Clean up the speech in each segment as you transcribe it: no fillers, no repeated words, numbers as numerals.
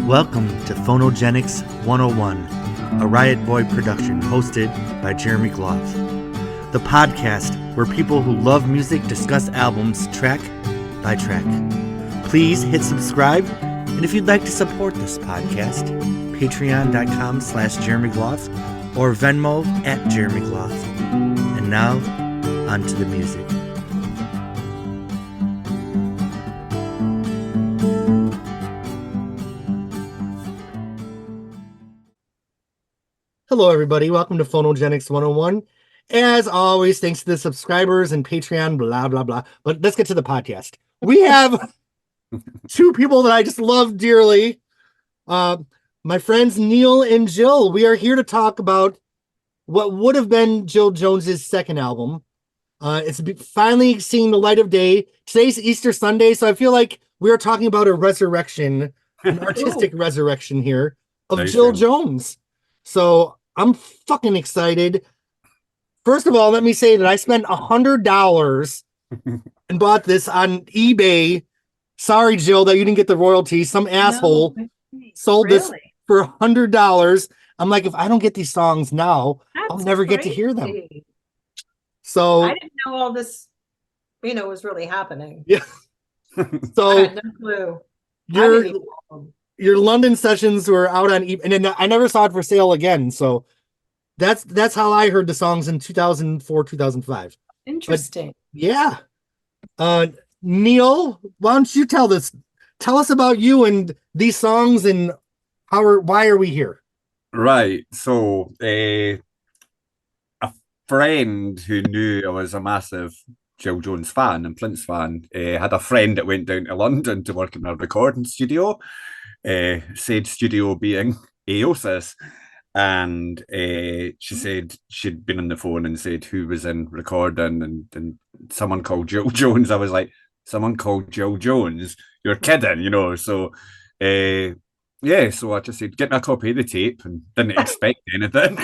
Welcome to Phonogenics 101, a Riotboy production hosted by Jeremy Gloff. The podcast where people who love music discuss albums track by track. Please hit subscribe, and if you'd like to support this podcast, patreon.com/Jeremy Gloff or Venmo @Jeremy Gloff. And now, on to the music. Hello, everybody. Welcome to Phonogenics 101. As always, thanks to the subscribers and Patreon, blah, blah, blah. But let's get to the podcast. We have two people that I just love dearly. My friends Neil and Jill. We are here to talk about what would have been Jill Jones's second album. It's finally seeing the light of day. Today's Easter Sunday, so I feel like we are talking about a resurrection, an artistic resurrection here of nice Jill Jones. So I'm fucking excited. First of all, let me say that I spent $100 and bought this on eBay. Sorry, Jill, that you didn't get the royalties. Some asshole sold this for $100. I'm like, if I don't get these songs now, I'll never get to hear them. So I didn't know all this, was really happening. Yeah. So I had no clue. Your London sessions were out on eBay, and then I never saw it for sale again. So that's how I heard the songs in 2004, 2005. Interesting. But, yeah. Neil, why don't you tell us about you and these songs and why are we here? Right. So a friend who knew I was a massive Jill Jones fan and Prince fan had a friend that went down to London to work in a recording studio. Said studio being Aosis, and she said she'd been on the phone and said who was in recording, and someone called Jill Jones. I was like, someone called Jill Jones? You're kidding, So so I just said, get me a copy of the tape, and didn't expect anything.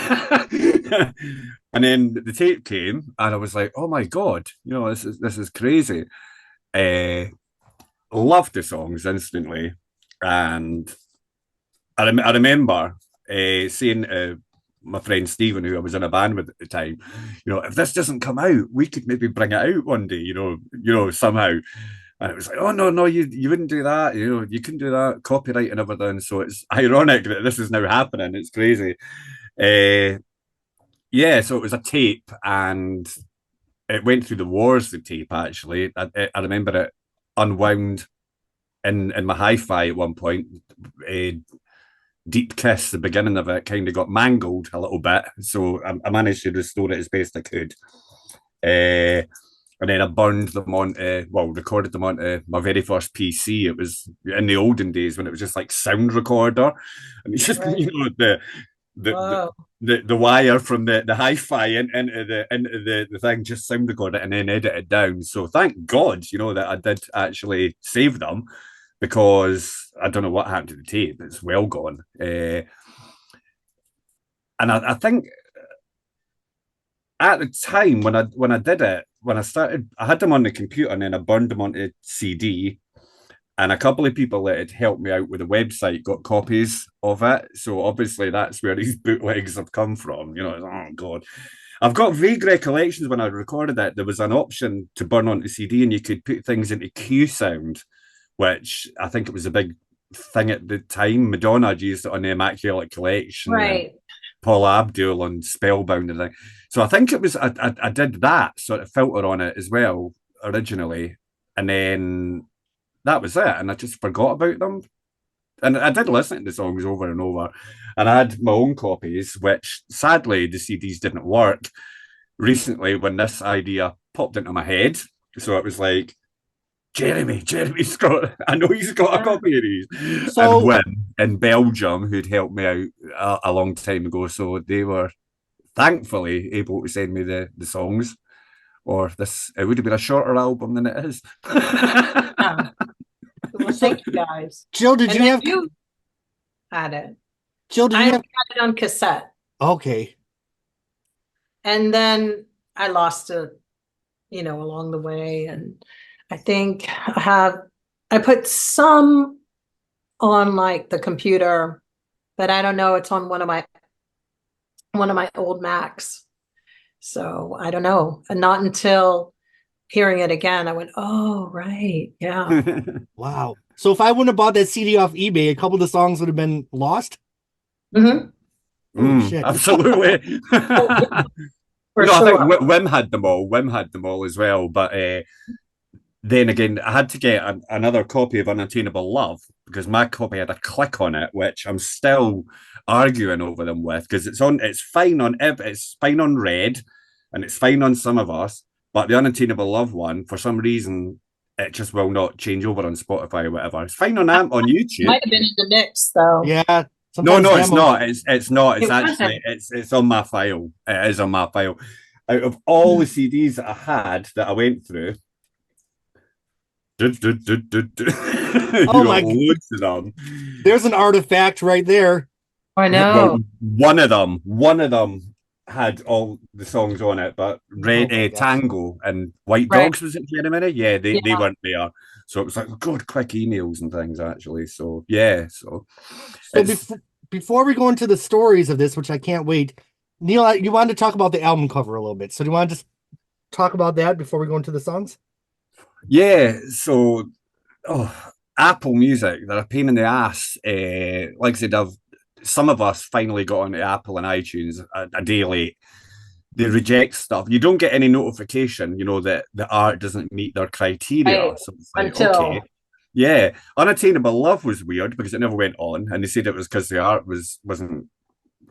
And then the tape came, and I was like, oh my god, this is crazy. Loved the songs instantly. And I remember saying to my friend Stephen, who I was in a band with at the time, if this doesn't come out, we could maybe bring it out one day, somehow. And it was like, oh no, you wouldn't do that, you couldn't do that, copyright and everything. So it's ironic that this is now happening. It's crazy. So it was a tape, and it went through the wars. The tape actually, I remember it unwound in my hi-fi at one point. Deep Kiss, the beginning of it, kind of got mangled a little bit, so I managed to restore it as best I could. And then I burned them recorded them onto my very first PC. It was in the olden days when it was just like sound recorder, and it's just the wire from the hi-fi into the thing, just sound record it and then edit it down. So thank God, that I did actually save them, because I don't know what happened to the tape. It's well gone. And I think at the time when I did it, when I started, I had them on the computer and then I burned them onto CD. And a couple of people that had helped me out with the website got copies of it. So obviously that's where these bootlegs have come from. Oh God. I've got vague recollections when I recorded it. There was an option to burn onto CD and you could put things into Q sound, which I think it was a big thing at the time. Madonna had used it on the Immaculate Collection. Right. Paula Abdul and Spellbound and thing. So I think it was, I did that sort of filter on it as well originally. And then that was it. And I just forgot about them. And I did listen to the songs over and over. And I had my own copies, which sadly the CDs didn't work recently when this idea popped into my head. So it was like, Jeremy's got, I know he's got a copy of these. So, and Win in Belgium, who'd helped me out a long time ago. So they were thankfully able to send me the songs, or it would have been a shorter album than it is. Well, thank you guys. Jill, you had it? Jill, I had it on cassette. Okay. And then I lost it, along the way. And I think I put some on like the computer, but I don't know. It's on one of my old Macs. So I don't know. And not until hearing it again, I went, oh, right. Yeah. Wow. So if I wouldn't have bought that CD off eBay, a couple of the songs would have been lost. Hmm. Holy shit. Absolutely. For No, I think sure. Wim had them all. Wim had them all as well. But then again, I had to get another copy of Unattainable Love because my copy had a click on it, which I'm still arguing over them with because it's fine on it's fine on Red, and it's fine on Some of Us, but the Unattainable Love one, for some reason, it just will not change over on Spotify or whatever. It's fine on YouTube. Might have been in the mix though. Yeah. No, Sometimes it's demos. not. It's not. It's It actually wasn't. it's on my file. It is on my file. Out of all the CDs that I had that I went through, you Oh got my loads of them. There's an artifact right there. I Well, know. one of them had all the songs on it, but Oh my gosh. Tango and White Right. Dogs, was it, Jeremy? Yeah, they Yeah. weren't there. So it was like, oh, God, quick emails and things, actually. So, yeah. So Before we go into the stories of this, which I can't wait, Neil, you wanted to talk about the album cover a little bit. So do you want to just talk about that before we go into the songs? yeah, so Apple Music, they're a pain in the ass. Like I said, Some of Us finally got onto Apple and iTunes a day late. They reject stuff. You don't get any notification, that the art doesn't meet their criteria. Right. So it's like, Until okay. Yeah. Unattainable Love was weird because it never went on. And they said it was because the art wasn't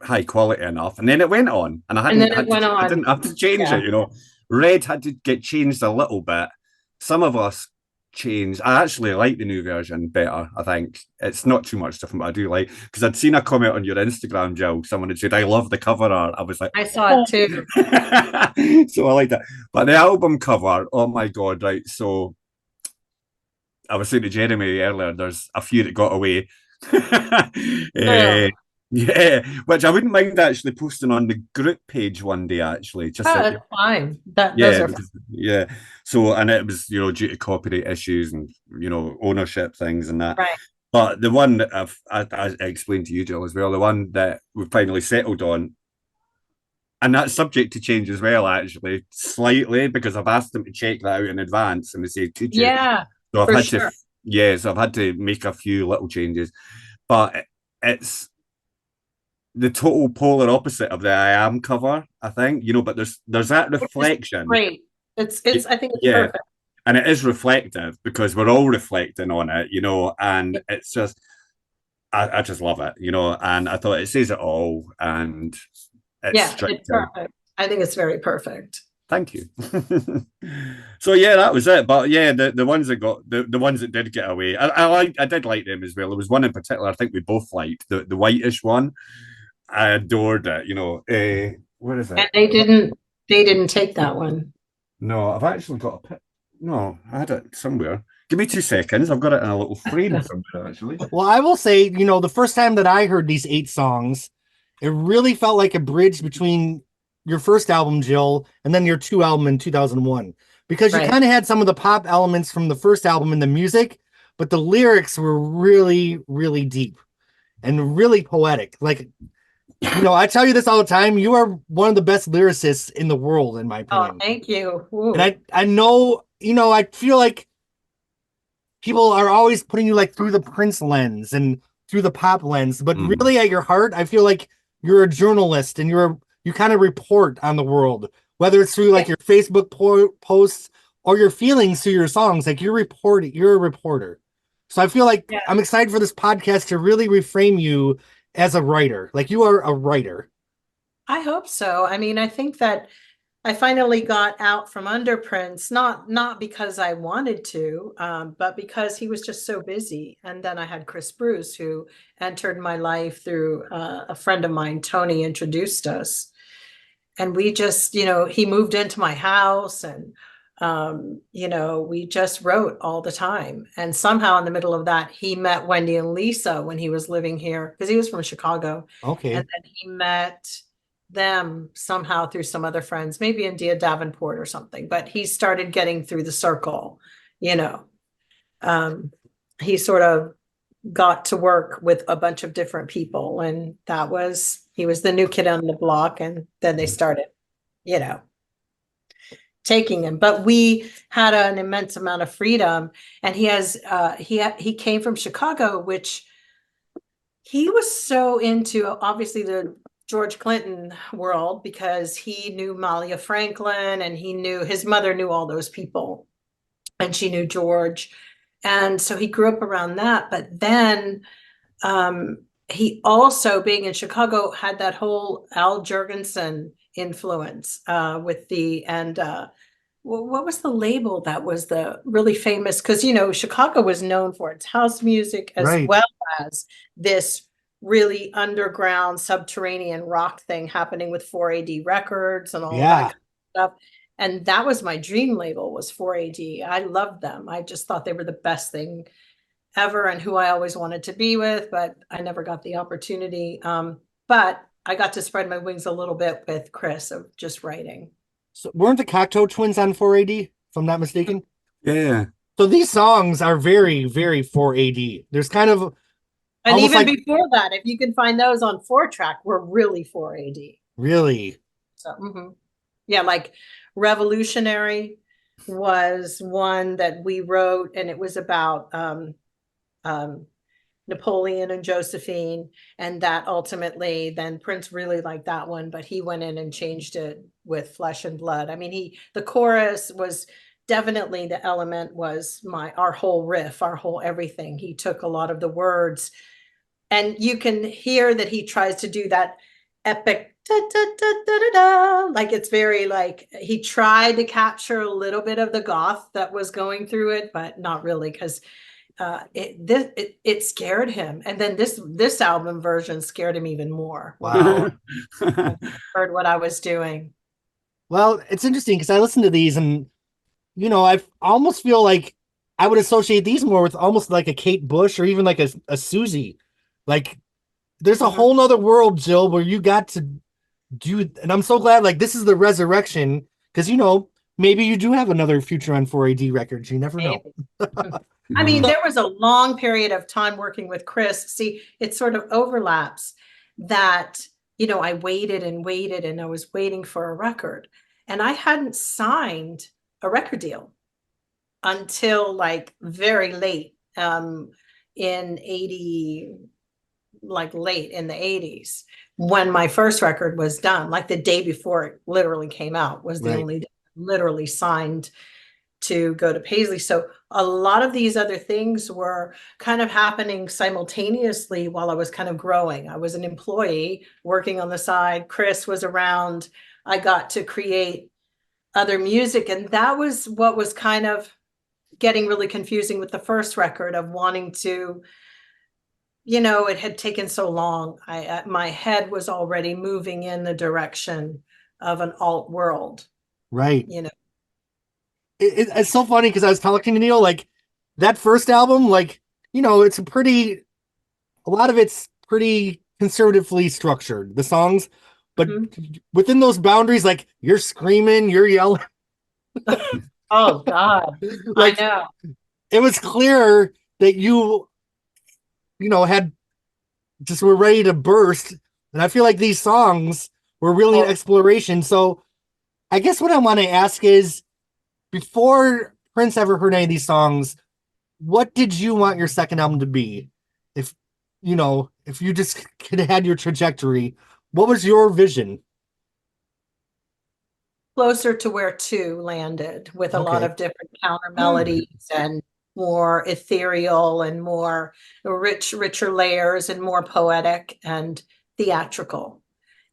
high quality enough. And then it went on. And I didn't have to change it. Red had to get changed a little bit. Some of Us changed. I actually like the new version better. I think it's not too much different, but I do like, because I'd seen a comment on your Instagram, Jill. Someone had said, I love the cover art. I was like, I saw it too. so I like that. But the album cover, oh my God, right. So I was saying to Jeremy earlier, there's a few that got away. Yeah, which I wouldn't mind actually posting on the group page one day, actually. Just that's fine. Those yeah, are fine. yeah. So, and it was, due to copyright issues and, ownership things and that. Right. But the one that I explained to you, Jill, as well, the one that we finally settled on, and that's subject to change as well, actually, slightly, because I've asked them to check that out in advance, and they said, could you? Yeah. So I've had so I've had to make a few little changes, but it's the total polar opposite of the I Am cover, I think, but there's that reflection. Great. It's I think it's perfect. And it is reflective because we're all reflecting on it, and it's just, I just love it, and I thought it says it all, and it's perfect. I think it's very perfect. Thank you. So yeah, that was it. But yeah, the ones that got the ones that did get away, I did like them as well. There was one in particular I think we both liked, the whitish one. I adored it. Where is it? And they didn't take that one. No, I've actually got no, I had it somewhere. Give me 2 seconds. I've got it in a little frame somewhere, actually. Well, I will say, the first time that I heard these 8 songs, it really felt like a bridge between your first album, Jill, and then your 2 album in 2001. Because you kind of had some of the pop elements from the first album in the music, but the lyrics were really, really deep and really poetic. Like, I tell you this all the time. You are one of the best lyricists in the world, in my opinion. Oh, thank you. Ooh. And I know, I feel like people are always putting you like through the Prince lens and through the pop lens, but really at your heart, I feel like you're a journalist and you kind of report on the world, whether it's through like your Facebook posts or your feelings through your songs. Like you're a reporter. So I feel like I'm excited for this podcast to really reframe you as a writer. Like you are a writer. I hope so. I mean, I think that I finally got out from under Prince, not because I wanted to, but because he was just so busy. And then I had Chris Bruce, who entered my life through a friend of mine, Tony, introduced us. And we just, he moved into my house and, we just wrote all the time. And somehow in the middle of that, he met Wendy and Lisa when he was living here, because he was from Chicago. Okay. And then he met them somehow through some other friends, maybe India Davenport or something, but he started getting through the circle, he sort of got to work with a bunch of different people, and he was the new kid on the block, and then they started, you know, taking him. But we had an immense amount of freedom, and he came from Chicago, which he was so into, obviously, the George Clinton world, because he knew Malia Franklin, and his mother knew all those people, and she knew George. And so he grew up around that. But then he also, being in Chicago, had that whole Al Jurgensen influence what was the label that was the really famous? Because, Chicago was known for its house music as Right. well as this really underground subterranean rock thing happening with 4AD Records and all that Yeah. kind of stuff. And that was my dream label, was 4AD. I loved them. I just thought they were the best thing ever, and who I always wanted to be with, but I never got the opportunity. But I got to spread my wings a little bit with Chris of just writing. So weren't the Cocteau Twins on 4AD, if I'm not mistaken? Yeah. So these songs are very, very 4AD. There's kind of And almost even like, before that, if you can find those on 4-track, were really 4AD. really? So, yeah, like Revolutionary was one that we wrote, and it was about Napoleon and Josephine, and that ultimately, then Prince really liked that one, but he went in and changed it with Flesh and Blood. I mean, the chorus was definitely, the element was our whole riff, our whole everything. He took a lot of the words, and you can hear that he tries to do that epic da, da, da, da, da, da. Like, it's very, like, he tried to capture a little bit of the goth that was going through it, but not really, because it scared him. And then this album version scared him even more. Wow. I heard what I was doing. Well, it's interesting because I listen to these and, I almost feel like I would associate these more with almost like a Kate Bush or even like a Susie. Like, there's a whole nother world, Jill, where you got to do, and I'm so glad, like, this is the resurrection, because, maybe you do have another future on 4AD records. You never know. I mean, there was a long period of time working with Chris. See, it sort of overlaps that, I waited and waited, and I was waiting for a record, and I hadn't signed a record deal until like very late in 80, like late in the 80s, when my first record was done. Like the day before it literally came out was the only day I literally signed to go to Paisley. So a lot of these other things were kind of happening simultaneously while I was kind of growing. I was an employee working on the side. Chris was around. I got to create other music. And that was what was kind of getting really confusing with the first record, of wanting to, it had taken so long. My head was already moving in the direction of an alt world. Right. It's so funny because I was talking to Neil, like, that first album, like, it's a lot of it's pretty conservatively structured, the songs, but within those boundaries, like, you're screaming, you're yelling. Oh God. Like, I know. It was clear that you had just were ready to burst. And I feel like these songs were really an exploration. So I guess what I want to ask is, before Prince ever heard any of these songs, what did you want your second album to be? If you just could have had your trajectory, what was your vision? Closer to where 2 landed, with a lot of different counter melodies and more ethereal and more richer layers and more poetic and theatrical.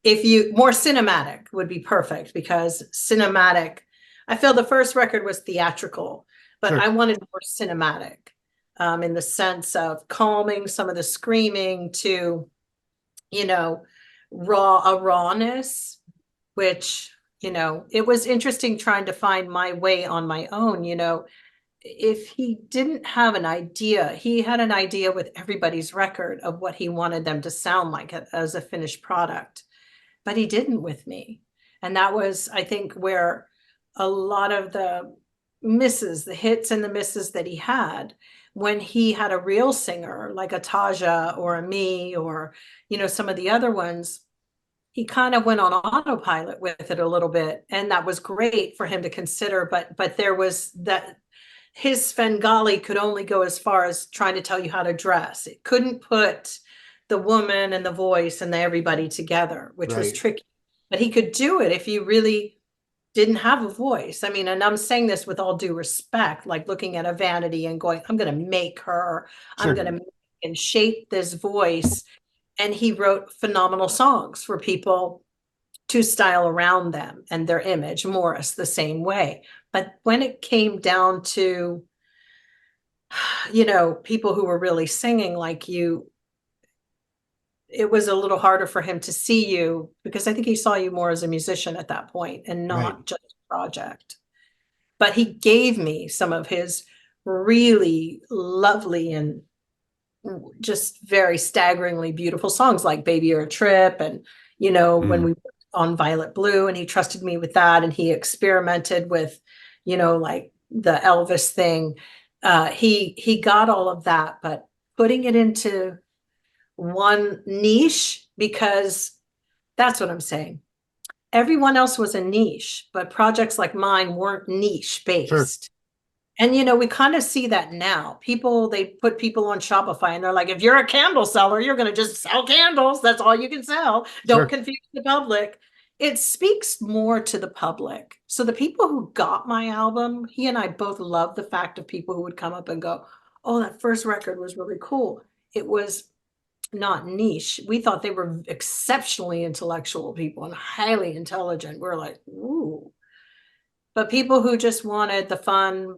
More cinematic would be perfect, because cinematic, I feel the first record was theatrical, but I wanted more cinematic, in the sense of calming some of the screaming to, rawness, which, it was interesting trying to find my way on my own. If he didn't have an idea, he had an idea with everybody's record of what he wanted them to sound like as a finished product, but he didn't with me. And that was, I think, where a lot of the hits and the misses that he had when he had a real singer like a Taja or a me or, some of the other ones, he kind of went on autopilot with it a little bit. And that was great for him to consider. But there was that his Svengali could only go as far as trying to tell you how to dress. It couldn't put the woman and the voice and the everybody together, which was tricky. But he could do it if you really didn't have a voice. I mean, and I'm saying this with all due respect, like looking at a vanity and going, I'm going to make her, I'm going to make and shape this voice. And he wrote phenomenal songs for people to style around them and their image. Morris, the same way. But when it came down to, people who were really singing like you, it was a little harder for him to see you because I think he saw you more as a musician at that point and not just a project. But he gave me some of his really lovely and just very staggeringly beautiful songs like Baby You're a Trip and, when we worked on Violet Blue, and he trusted me with that, and he experimented with, like the Elvis thing. He got all of that, but putting it into one niche, because that's what I'm saying. Everyone else was a niche, but projects like mine weren't niche based. Sure. And, we kind of see that now. They put people on Shopify and they're like, if you're a candle seller, you're going to just sell candles. That's all you can sell. Don't confuse the public. It speaks more to the public. So the people who got my album, he and I both love the fact of people who would come up and go, oh, that first record was really cool. It was not niche. We thought they were exceptionally intellectual people and highly intelligent. We're like, ooh. But people who just wanted the fun,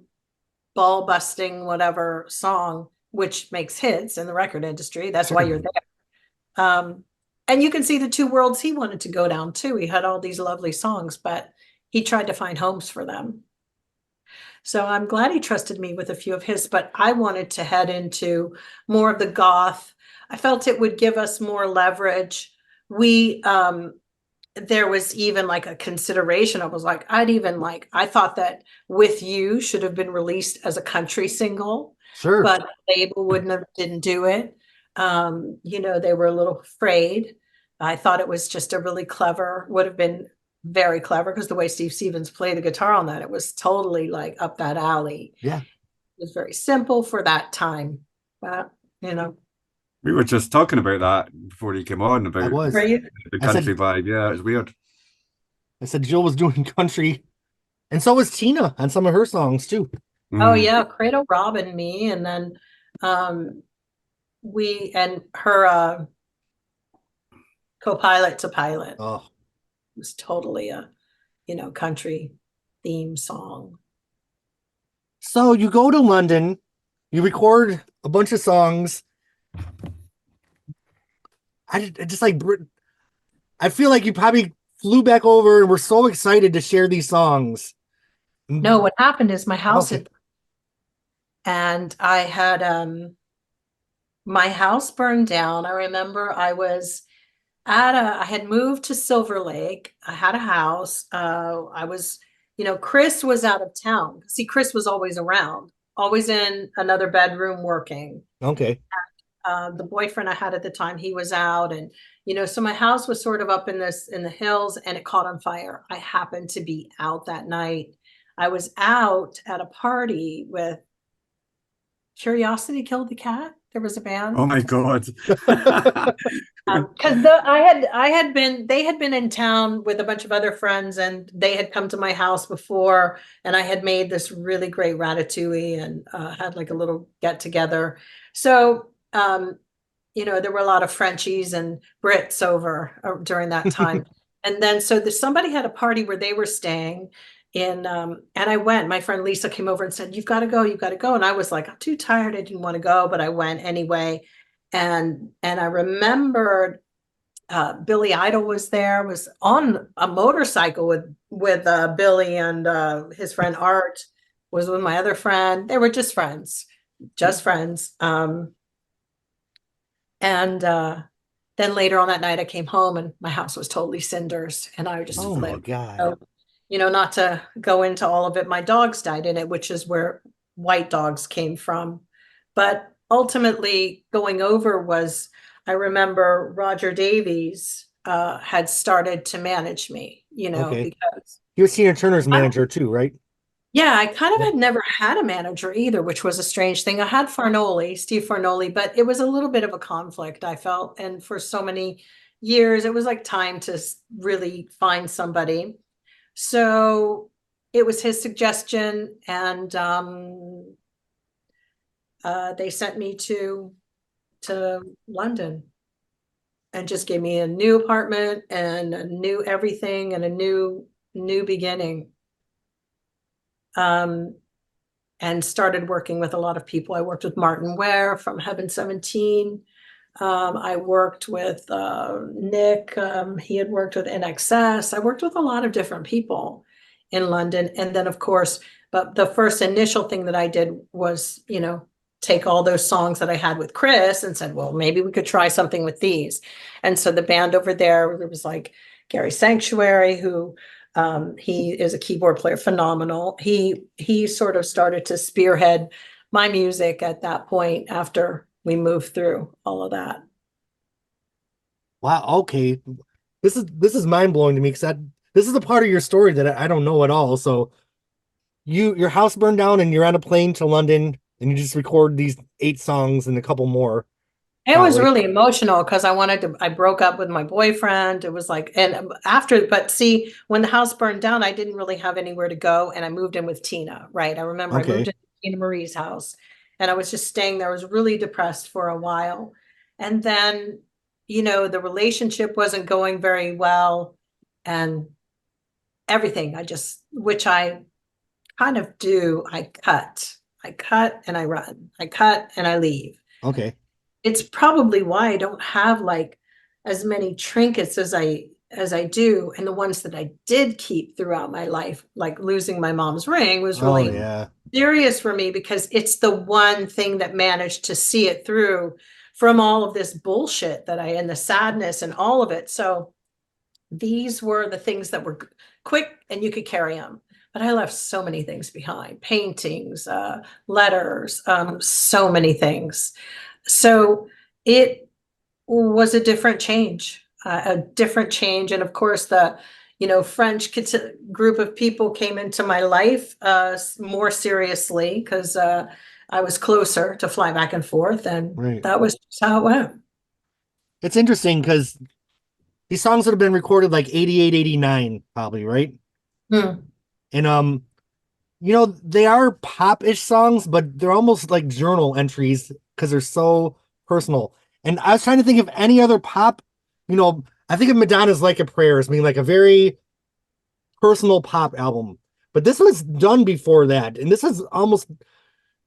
ball busting, whatever song, which makes hits in the record industry. That's why you're there. And you can see the two worlds he wanted to go down too. He had all these lovely songs, but he tried to find homes for them. So I'm glad he trusted me with a few of his, but I wanted to head into more of the goth. I felt it would give us more leverage. There was even like a consideration. I was like, I thought that With You should have been released as a country single. Sure. But the label didn't do it. They were a little afraid. I thought it was just would have been very clever, because the way Steve Stevens played the guitar on that, it was totally like up that alley. Yeah. It was very simple for that time. But, we were just talking about that before he came on, about the country vibe. Yeah, it was weird. I said Jill was doing country, and so was Tina on some of her songs too. Oh yeah, Cradle Rob and me, and then her co-pilot to pilot. Oh, it was totally a country theme song. So you go to London, you record a bunch of songs. I feel like you probably flew back over and were so excited to share these songs. No, what happened is my house and I had my house burned down. I remember I was I had moved to Silver Lake. I had a house. I was, Chris was out of town. See, Chris was always around, always in another bedroom working. Okay. The boyfriend I had at the time, he was out, and so my house was sort of up in the hills, and it caught on fire. I happened to be out that night. I was out at a party with Curiosity Killed the Cat. There was a band. Oh my God. Because they had been in town with a bunch of other friends, and they had come to my house before, and I had made this really great ratatouille and had like a little get together. So there were a lot of Frenchies and Brits over during that time. And then somebody had a party where they were staying in, and I went. My friend Lisa came over and said, you've got to go. And I was like, I'm too tired. I didn't want to go, but I went anyway. And I remembered Billy Idol was there, was on a motorcycle with Billy, and his friend Art was with my other friend. They were just friends. And then later on that night, I came home and my house was totally cinders, and I just my God. So, not to go into all of it, my dogs died in it, which is where White Dogs came from. But ultimately going over was, I remember Roger Davies had started to manage me, Okay. because He was Tina Turner's manager too, right? yeah, I kind of Yeah. had never had a manager either, which was a strange thing. I had Steve Farnoli, but it was a little bit of a conflict, I felt. And for so many years, it was like time to really find somebody. So it was his suggestion, and they sent me to London and just gave me a new apartment and a new everything and a new beginning. And started working with a lot of people. I worked with Martin Ware from Heaven 17. I worked with Nick. He had worked with NXS. I worked with a lot of different people in London. And then, of course, but the first initial thing that I did was, take all those songs that I had with Chris and said, well, maybe we could try something with these. And so the band over there was like Gary Sanctuary, who he is a keyboard player, phenomenal. He sort of started to spearhead my music at that point after we moved through all of that. Wow. Okay. This is mind blowing to me because this is a part of your story that I don't know at all. So your house burned down and you're on a plane to London and you just record these 8 songs and a couple more. It Wow. was really emotional because I broke up with my boyfriend. It was like, and after, but see, when the house burned down, I didn't really have anywhere to go. And I moved in with Tina, right? I remember I moved Okay. in Tina Marie's house and I was just staying there. I was really depressed for a while. And then, the relationship wasn't going very well and everything. Which I kind of do, I cut and I run, I cut and I leave. Okay. It's probably why I don't have like as many trinkets as I do. And the ones that I did keep throughout my life, like losing my mom's ring, was Oh really yeah. serious for me because it's the one thing that managed to see it through from all of this bullshit and the sadness and all of it. So these were the things that were quick and you could carry them. But I left so many things behind, paintings, letters, so many things. So it was a different change, a different change. And of course, the French group of people came into my life more seriously because I was closer to fly back and forth, and Right. that was just how it went. It's interesting because these songs would have been recorded like 88, 89, probably, right? Hmm. And they are pop-ish songs, but they're almost like journal entries because they're so personal. And I was trying to think of any other pop, I think of Madonna's Like a Prayer as being like a very personal pop album. But this was done before that. And this is almost,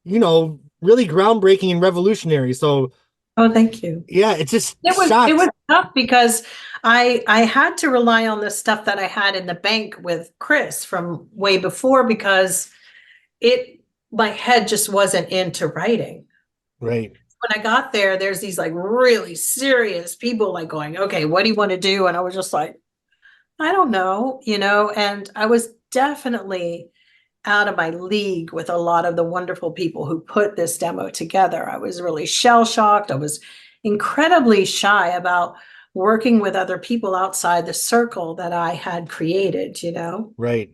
really groundbreaking and revolutionary. So Oh, thank you. yeah, it's just It was shocked. tough because I had to rely on the stuff that I had in the bank with Chris from way before because my head just wasn't into writing. Right. When I got there, there's these like really serious people like going, okay, what do you want to do? And I was just like, I don't know, and I was definitely out of my league with a lot of the wonderful people who put this demo together. I was really shell shocked. I was incredibly shy about working with other people outside the circle that I had created. Right.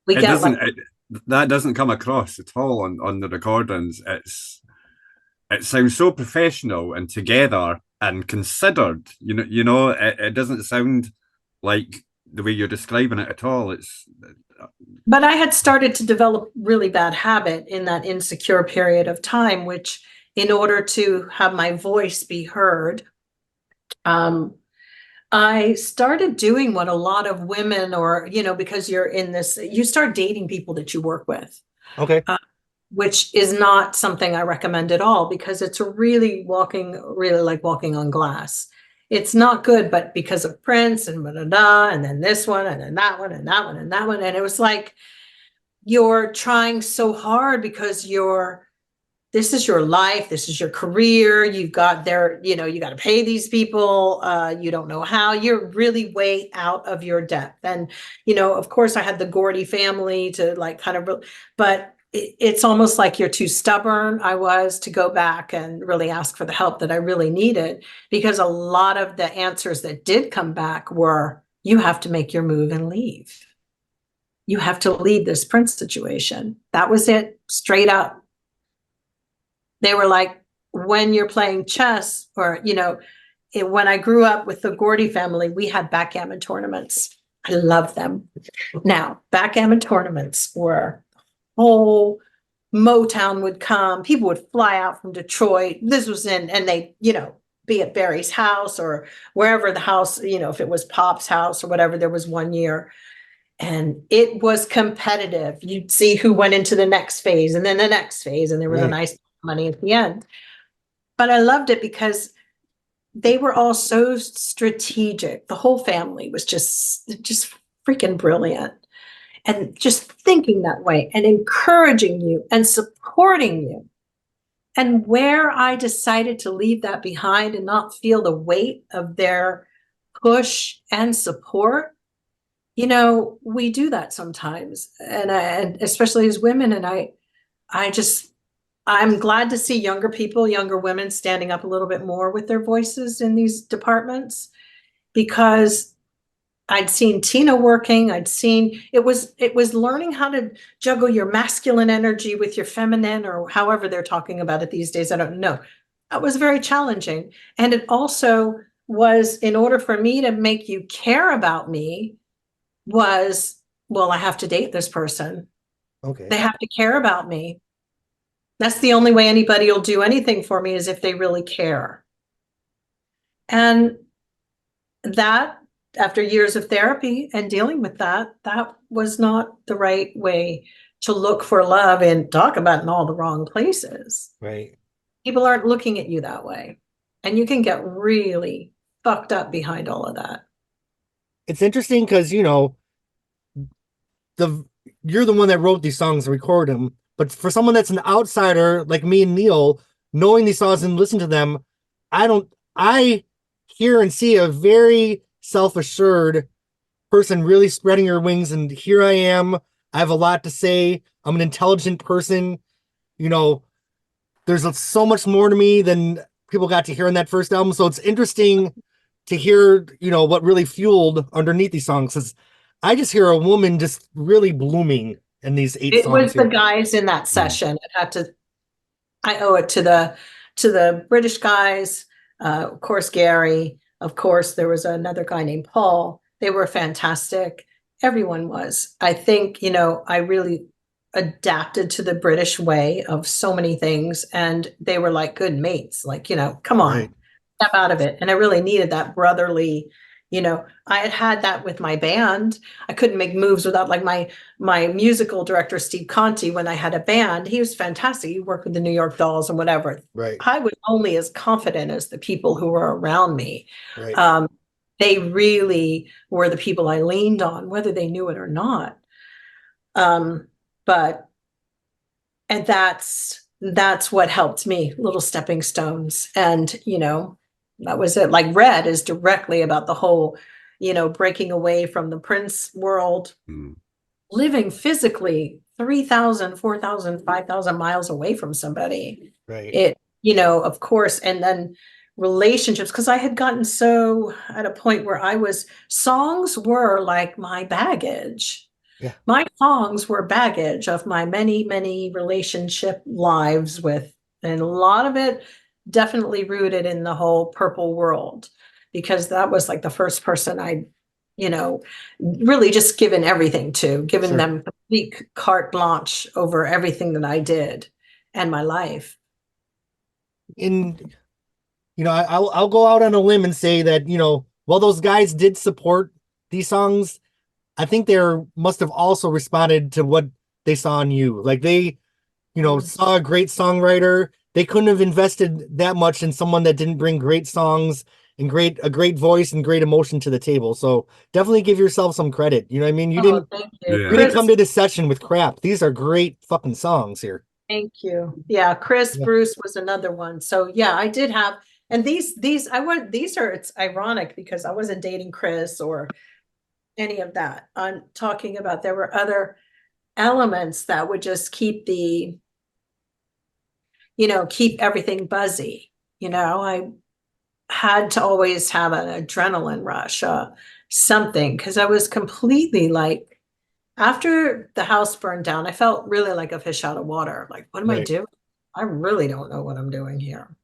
We It get like, doesn't. That doesn't come across at all on the recordings. It sounds so professional and together and considered. It doesn't sound like the way you're describing it at all. but I had started to develop really bad habit in that insecure period of time, which in order to have my voice be heard, I started doing what a lot of women or, because you're in this, you start dating people that you work with, Okay. which is not something I recommend at all because it's really like walking on glass. It's not good, but because of Prince and and then this one and then that one and that one and that one. And it was like, you're trying so hard because this is your life, this is your career, you've got you got to pay these people, you don't know how, you're really way out of your depth. And of course I had the Gordy family to like kind of, but it's almost like you're too stubborn. I was to go back and really ask for the help that I really needed, because a lot of the answers that did come back were, you have to make your move and leave. You have to leave this Prince situation. That was it, straight up. They were like, when you're playing chess, or, when I grew up with the Gordy family, we had backgammon tournaments. I love them. Now, backgammon tournaments were whole Motown would come. People would fly out from Detroit. This was and they, be at Barry's house or wherever the house, if it was Pop's house or whatever, there was one year. And it was competitive. You'd see who went into the next phase and then the next phase. And there was a nice money at the end. But I loved it because they were all so strategic. The whole family was just freaking brilliant. And just thinking that way and encouraging you and supporting you. And where I decided to leave that behind and not feel the weight of their push and support, we do that sometimes. And especially as women. And I'm glad to see younger women standing up a little bit more with their voices in these departments, because I'd seen Tina working. It was learning how to juggle your masculine energy with your feminine, or however they're talking about it these days. I don't know. That was very challenging. And it also was, in order for me to make you care about me, was, well, I have to date this person. Okay. They have to care about me. That's the only way anybody will do anything for me, is if they really care. And that, after years of therapy and dealing with that was not the right way to look for love, and talk about in all the wrong places. Right. People aren't looking at you that way. And you can get really fucked up behind all of that. It's interesting because, you're the one that wrote these songs and recorded them. But for someone that's an outsider like me and Neil, knowing these songs and listening to them, I hear and see a very self-assured person really spreading her wings, and here I am. I have a lot to say. I'm an intelligent person. There's so much more to me than people got to hear in that first album. So it's interesting to hear, what really fueled underneath these songs. Because I just hear a woman just really blooming in these 8 songs. It was the guys in that session. I owe it to the British guys, of course, Gary. Of course, there was another guy named Paul. They were fantastic. Everyone was. I think, I really adapted to the British way of so many things. And they were like good mates. Like, come on, step out of it. And I really needed that brotherly, I had that with my band. I couldn't make moves without, like, my musical director, Steve Conti, when I had a band. He was fantastic. He worked with the New York Dolls and whatever. Right. I was only as confident as the people who were around me. Right. They really were the people I leaned on, whether they knew it or not. And that's what helped me, little stepping stones. And, that was it. Like Red is directly about the whole, breaking away from the Prince world, living physically 3,000, 4,000, 5,000 miles away from somebody. Right. It, of course, and then relationships, because I had gotten so at a point where songs were like my baggage. Yeah. My songs were baggage of my many, many relationship lives with, and a lot of it definitely rooted in the whole Purple world, because that was like the first person I, really just given everything to, given them complete carte blanche over everything that I did and my life. And, I'll go out on a limb and say that, while those guys did support these songs, I think they must have also responded to what they saw in you. Like they, saw a great songwriter. They couldn't have invested that much in someone that didn't bring great songs and a great voice and great emotion to the table. So definitely give yourself some credit. You know what I mean? You didn't come to this session with crap. These are great fucking songs here. Thank you. Yeah. Chris Bruce was another one. So yeah, I did have, and it's ironic because I wasn't dating Chris or any of that. I'm talking about, there were other elements that would just keep keep everything buzzy. I had to always have an adrenaline rush, something, because I was completely like, after the house burned down, I felt really like a fish out of water. Like, what am I Right. doing? I really don't know what I'm doing here.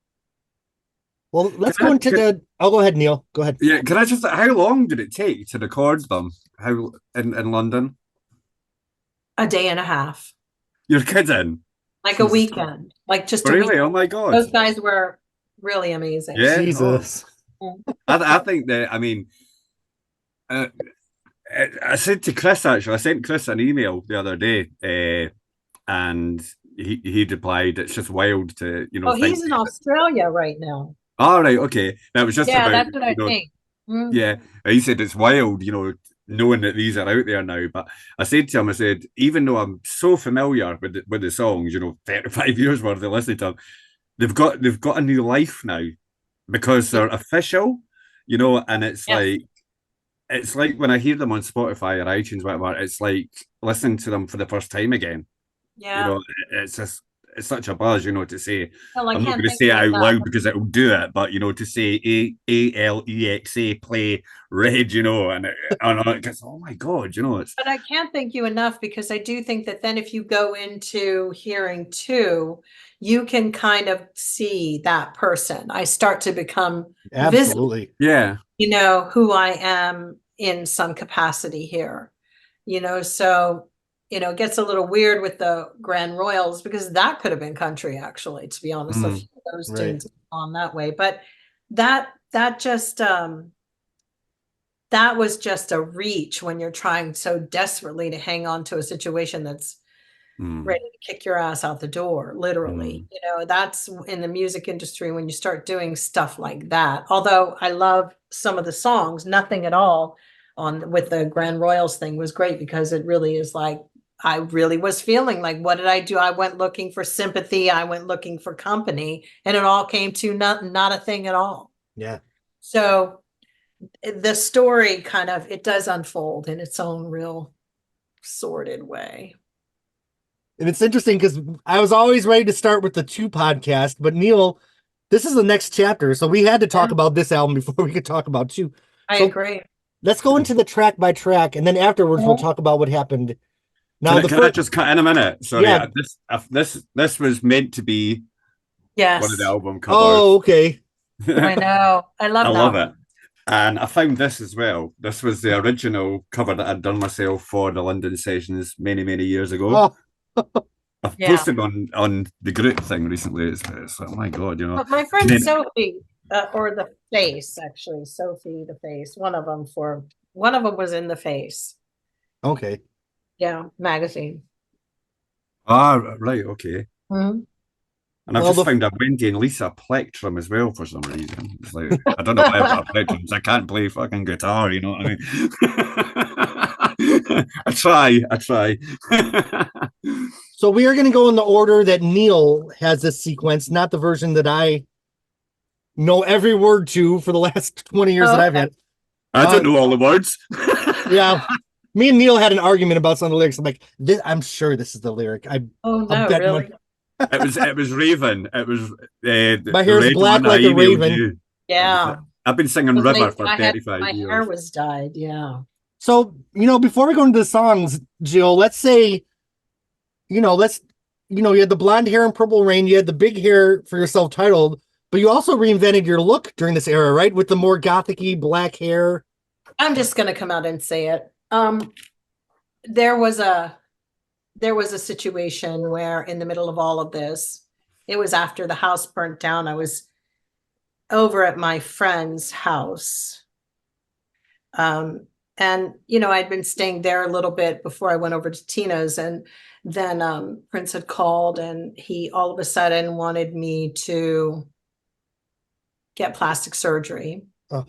Well, let's Can go I- into the. I'll go ahead, Neil. Go ahead. Yeah, can I just? How long did it take to record them? How in London? A day and a half, You're kidding? like a Jesus. weekend, like just a Really? week. Oh my God! Those guys were really amazing. Yeah. Jesus. I think that. I mean, uh, I said to Chris actually. I sent Chris an email the other day, and he replied, "It's just wild to Oh, think." he's in Australia right now. All right, okay. That was just Yeah, about that's what I think. Mm. Yeah, he said it's wild, knowing that these are out there now. But I said to him, I said, even though I'm so familiar with the songs, 35 years worth of listening to them, they've got a new life now because they're official, and Yes. it's like when I hear them on Spotify or iTunes, whatever, it's like listening to them for the first time again. Yeah. It's just it's such a buzz, to say. Well, I I'm not can't going to thank say it you out enough. loud because it will do it, but to say Alexa play red, and it gets, oh my God, it's But I can't thank you enough, because I do think that then if you go into hearing two, you can kind of see that person. I start to become visible, Absolutely. yeah. who I am in some capacity here. So it gets a little weird with the Grand Royals, because that could have been country, actually, to be honest. A few of those Right. didn't on that way, but that just that was just a reach when you're trying so desperately to hang on to a situation that's ready to kick your ass out the door, literally. That's in the music industry when you start doing stuff like that. Although I love some of the songs, nothing at all on with the Grand Royals thing was great, because it really is like, I really was feeling like, what did I do? I went looking for sympathy. I went looking for company, and it all came to not a thing at all. Yeah. So the story it does unfold in its own real sordid way. And it's interesting because I was always ready to start with the 2 podcast, but Neil, this is the next chapter. So we had to talk about this album before we could talk about 2. I agree. Let's go into the track by track, and then afterwards we'll talk about what happened. Now, Can I just cut in a minute? Sorry, Yeah. This was meant to be Yes. one of the album covers. Oh, okay. I know. I love I that love one. it. And I found this as well. This was the original cover that I'd done myself for the London sessions many, many years ago. Oh, I've Yeah. posted on the group thing recently. It's like, oh my God, But my friend then- Sophie, or the Face, actually, Sophie the Face, one of them was in the Face. okay. Yeah, magazine. right, okay. Mhm. And I've Well, just found a Wendy and Lisa plectrum as well for some reason. It's like, I don't know why I've got plectrums. I can't play fucking guitar, you know what I mean? I try. So we are going to go in the order that Neil has this sequence, not the version that I know every word to for the last 20 years that I've had. I don't know all the words. Yeah. Me and Neil had an argument about some of the lyrics. I'm like, I'm sure this is the lyric. Oh I'll no, bet really? It was Raven. It was My hair's red black one I like a emailed raven. you. Yeah. I've been singing It was River like for my 35 hair years. was dyed. Yeah. So, before we go into the songs, Jill, let's say, you had the blonde hair in Purple Rain, you had the big hair for your self-titled, but you also reinvented your look during this era, right? With the more gothic-y black hair. I'm just gonna come out and say it. There was a situation where, in the middle of all of this, it was after the house burnt down. I was over at my friend's house. And I'd been staying there a little bit before I went over to Tina's, and then Prince had called, and he all of a sudden wanted me to get plastic surgery. Oh,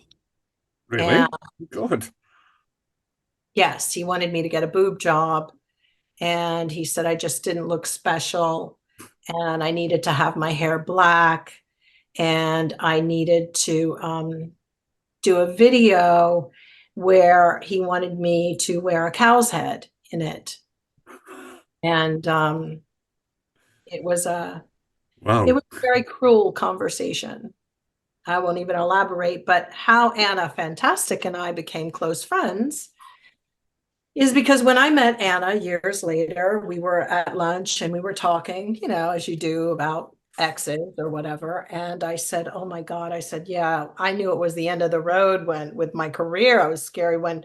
really? And God. yes, he wanted me to get a boob job, and he said I just didn't look special, and I needed to have my hair black, and I needed to do a video where he wanted me to wear a cow's head in it. And it was a Wow. very cruel conversation. I won't even elaborate, but how Anna Fantastic and I became close friends is because when I met Anna years later, we were at lunch and we were talking, as you do, about exes or whatever. And I said, oh my God, I said, yeah, I knew it was the end of the road when with my career. I was scary when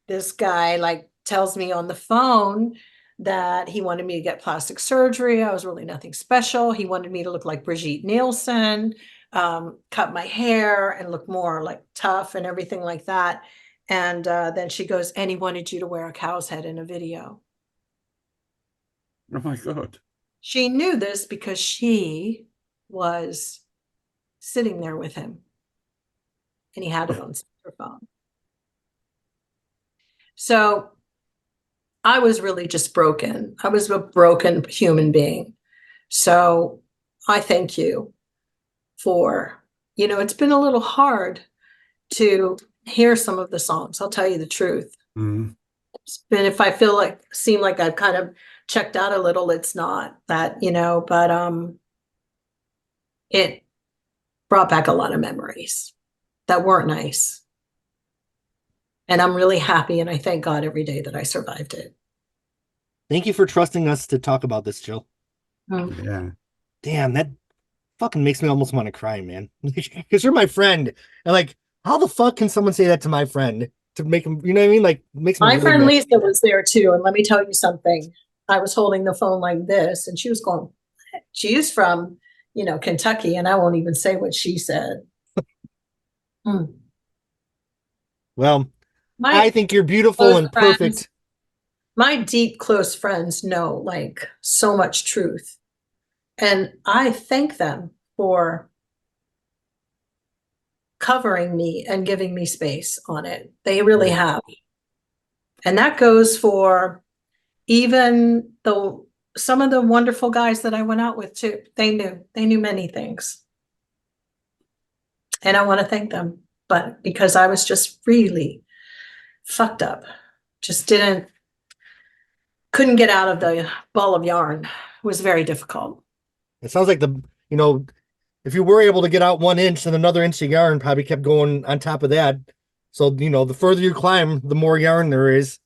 this guy like tells me on the phone that he wanted me to get plastic surgery. I was really nothing special. He wanted me to look like Brigitte Nielsen, cut my hair and look more like tough and everything like that. And then she goes, and he wanted you to wear a cow's head in a video. Oh my God. She knew this because she was sitting there with him and he had it on speakerphone. So I was really just broken. I was a broken human being. So I thank you for, it's been a little hard to hear some of the songs. I'll tell you the truth. Mm. And if I seem like I've kind of checked out a little, it's not that, but it brought back a lot of memories that weren't nice. And I'm really happy and I thank God every day that I survived it. Thank you for trusting us to talk about this, Jill. Yeah. Damn, that fucking makes me almost want to cry, man. Because you're my friend. And like, how the fuck can someone say that to my friend to make him, you know what I mean? Like, makes me My really friend mad. Lisa was there too. And let me tell you something. I was holding the phone like this and she was going, she's from, Kentucky, and I won't even say what she said. Well, My I think you're beautiful close and friends, perfect. my deep close friends know like so much truth. And I thank them for covering me and giving me space on it. They really have. And that goes for even some of the wonderful guys that I went out with too. They knew many things. And I want to thank them. But because I was just really fucked up, just couldn't get out of the ball of yarn. It was very difficult. It sounds like if you were able to get out 1 inch, then another inch of yarn probably kept going on top of that. So, the further you climb, the more yarn there is.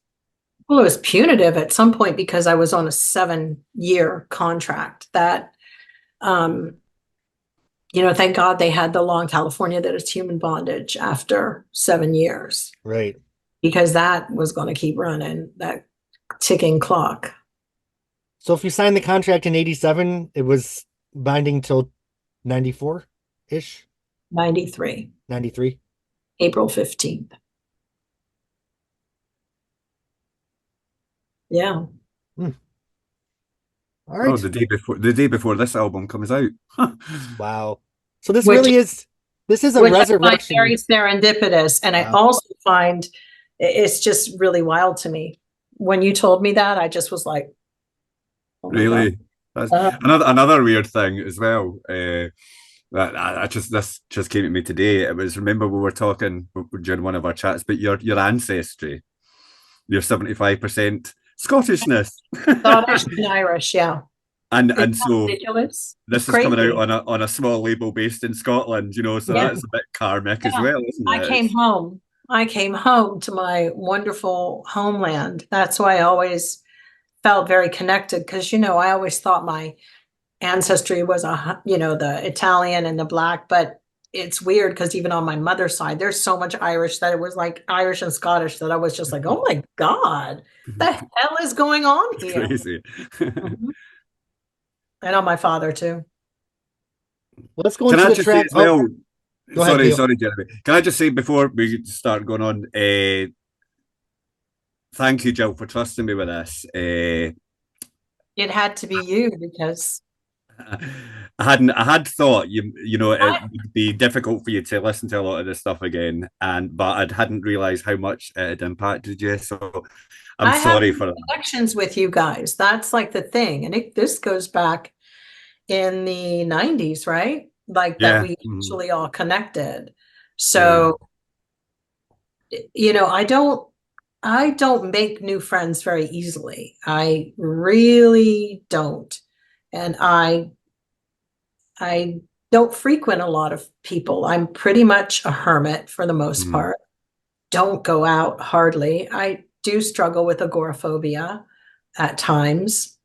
Well, it was punitive at some point because I was on a 7-year contract that, thank God they had the law in California that it's human bondage after 7 years. Right. Because that was going to keep running, that ticking clock. So if you signed the contract in 87, it was binding till 94-ish? 93. 93? April 15th. Yeah. All Oh, right. the day before this album comes out. Wow. So this is a which resurrection. I find very serendipitous. And I also find it's just really wild to me. When you told me that, I just was like, oh my Really? God. That's another weird thing as well. This just came to me today. It was, remember we were talking during one of our chats about your ancestry, your 75% Scottishness, Scottish and Irish, yeah. and so ridiculous. This is coming out on a small label based in Scotland, so that's a bit karmic as well, isn't it? I came home to my wonderful homeland. That's why I always felt very connected because, I always thought my ancestry was the Italian and the Black, but it's weird because even on my mother's side, there's so much Irish that it was like Irish and Scottish that I was just like, oh my God, the hell is going on here? Crazy. And on my father too. Well, let's go into the track. Say as well, sorry, Jeremy. Can I just say before we start going on, thank you, Jill, for trusting me with this. It had to be you because I had thought it would be difficult for you to listen to a lot of this stuff again, but I hadn't realized how much it had impacted you. So I'm sorry for that. Connections with you guys. That's like the thing, and this goes back in the 90s, right? Like that we actually all connected. So, I don't I don't make new friends very easily. I really don't. And I don't frequent a lot of people. I'm pretty much a hermit for the most part. Don't go out hardly. I do struggle with agoraphobia at times.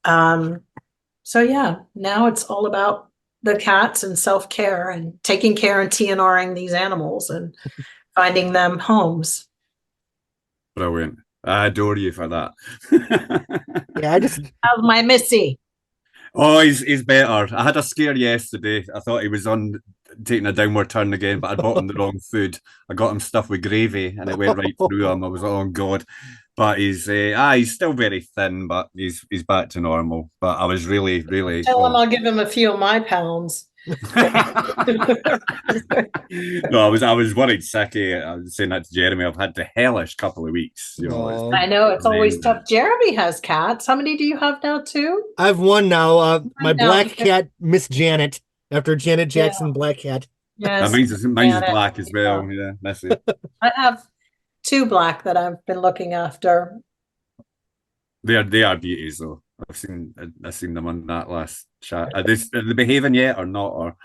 So yeah, now it's all about the cats and self-care and taking care and TNRing these animals and finding them homes. Brilliant. I adore you for that. Yeah, I just How's my Missy? Oh, he's better. I had a scare yesterday. I thought he was on taking a downward turn again, but I bought him the wrong food. I got him stuffed with gravy, and it went right through him. I was like, oh god. But he's still very thin, but he's back to normal. But I was really Tell him I'll give him a few of my pounds. No, I was worried sick. I was saying that to Jeremy. I've had the hellish couple of weeks. You know, Aw. I know it's always tough. Jeremy has cats. How many do you have now too? I have one now. My now, black because- cat, Miss Janet, after Janet Jackson, black cat. Yes. mine's Janet. black as well. Yeah, that's it. I have two black that I've been looking after. They are beauties though. I've seen them on that last chat. Are they behaving yet or not? Or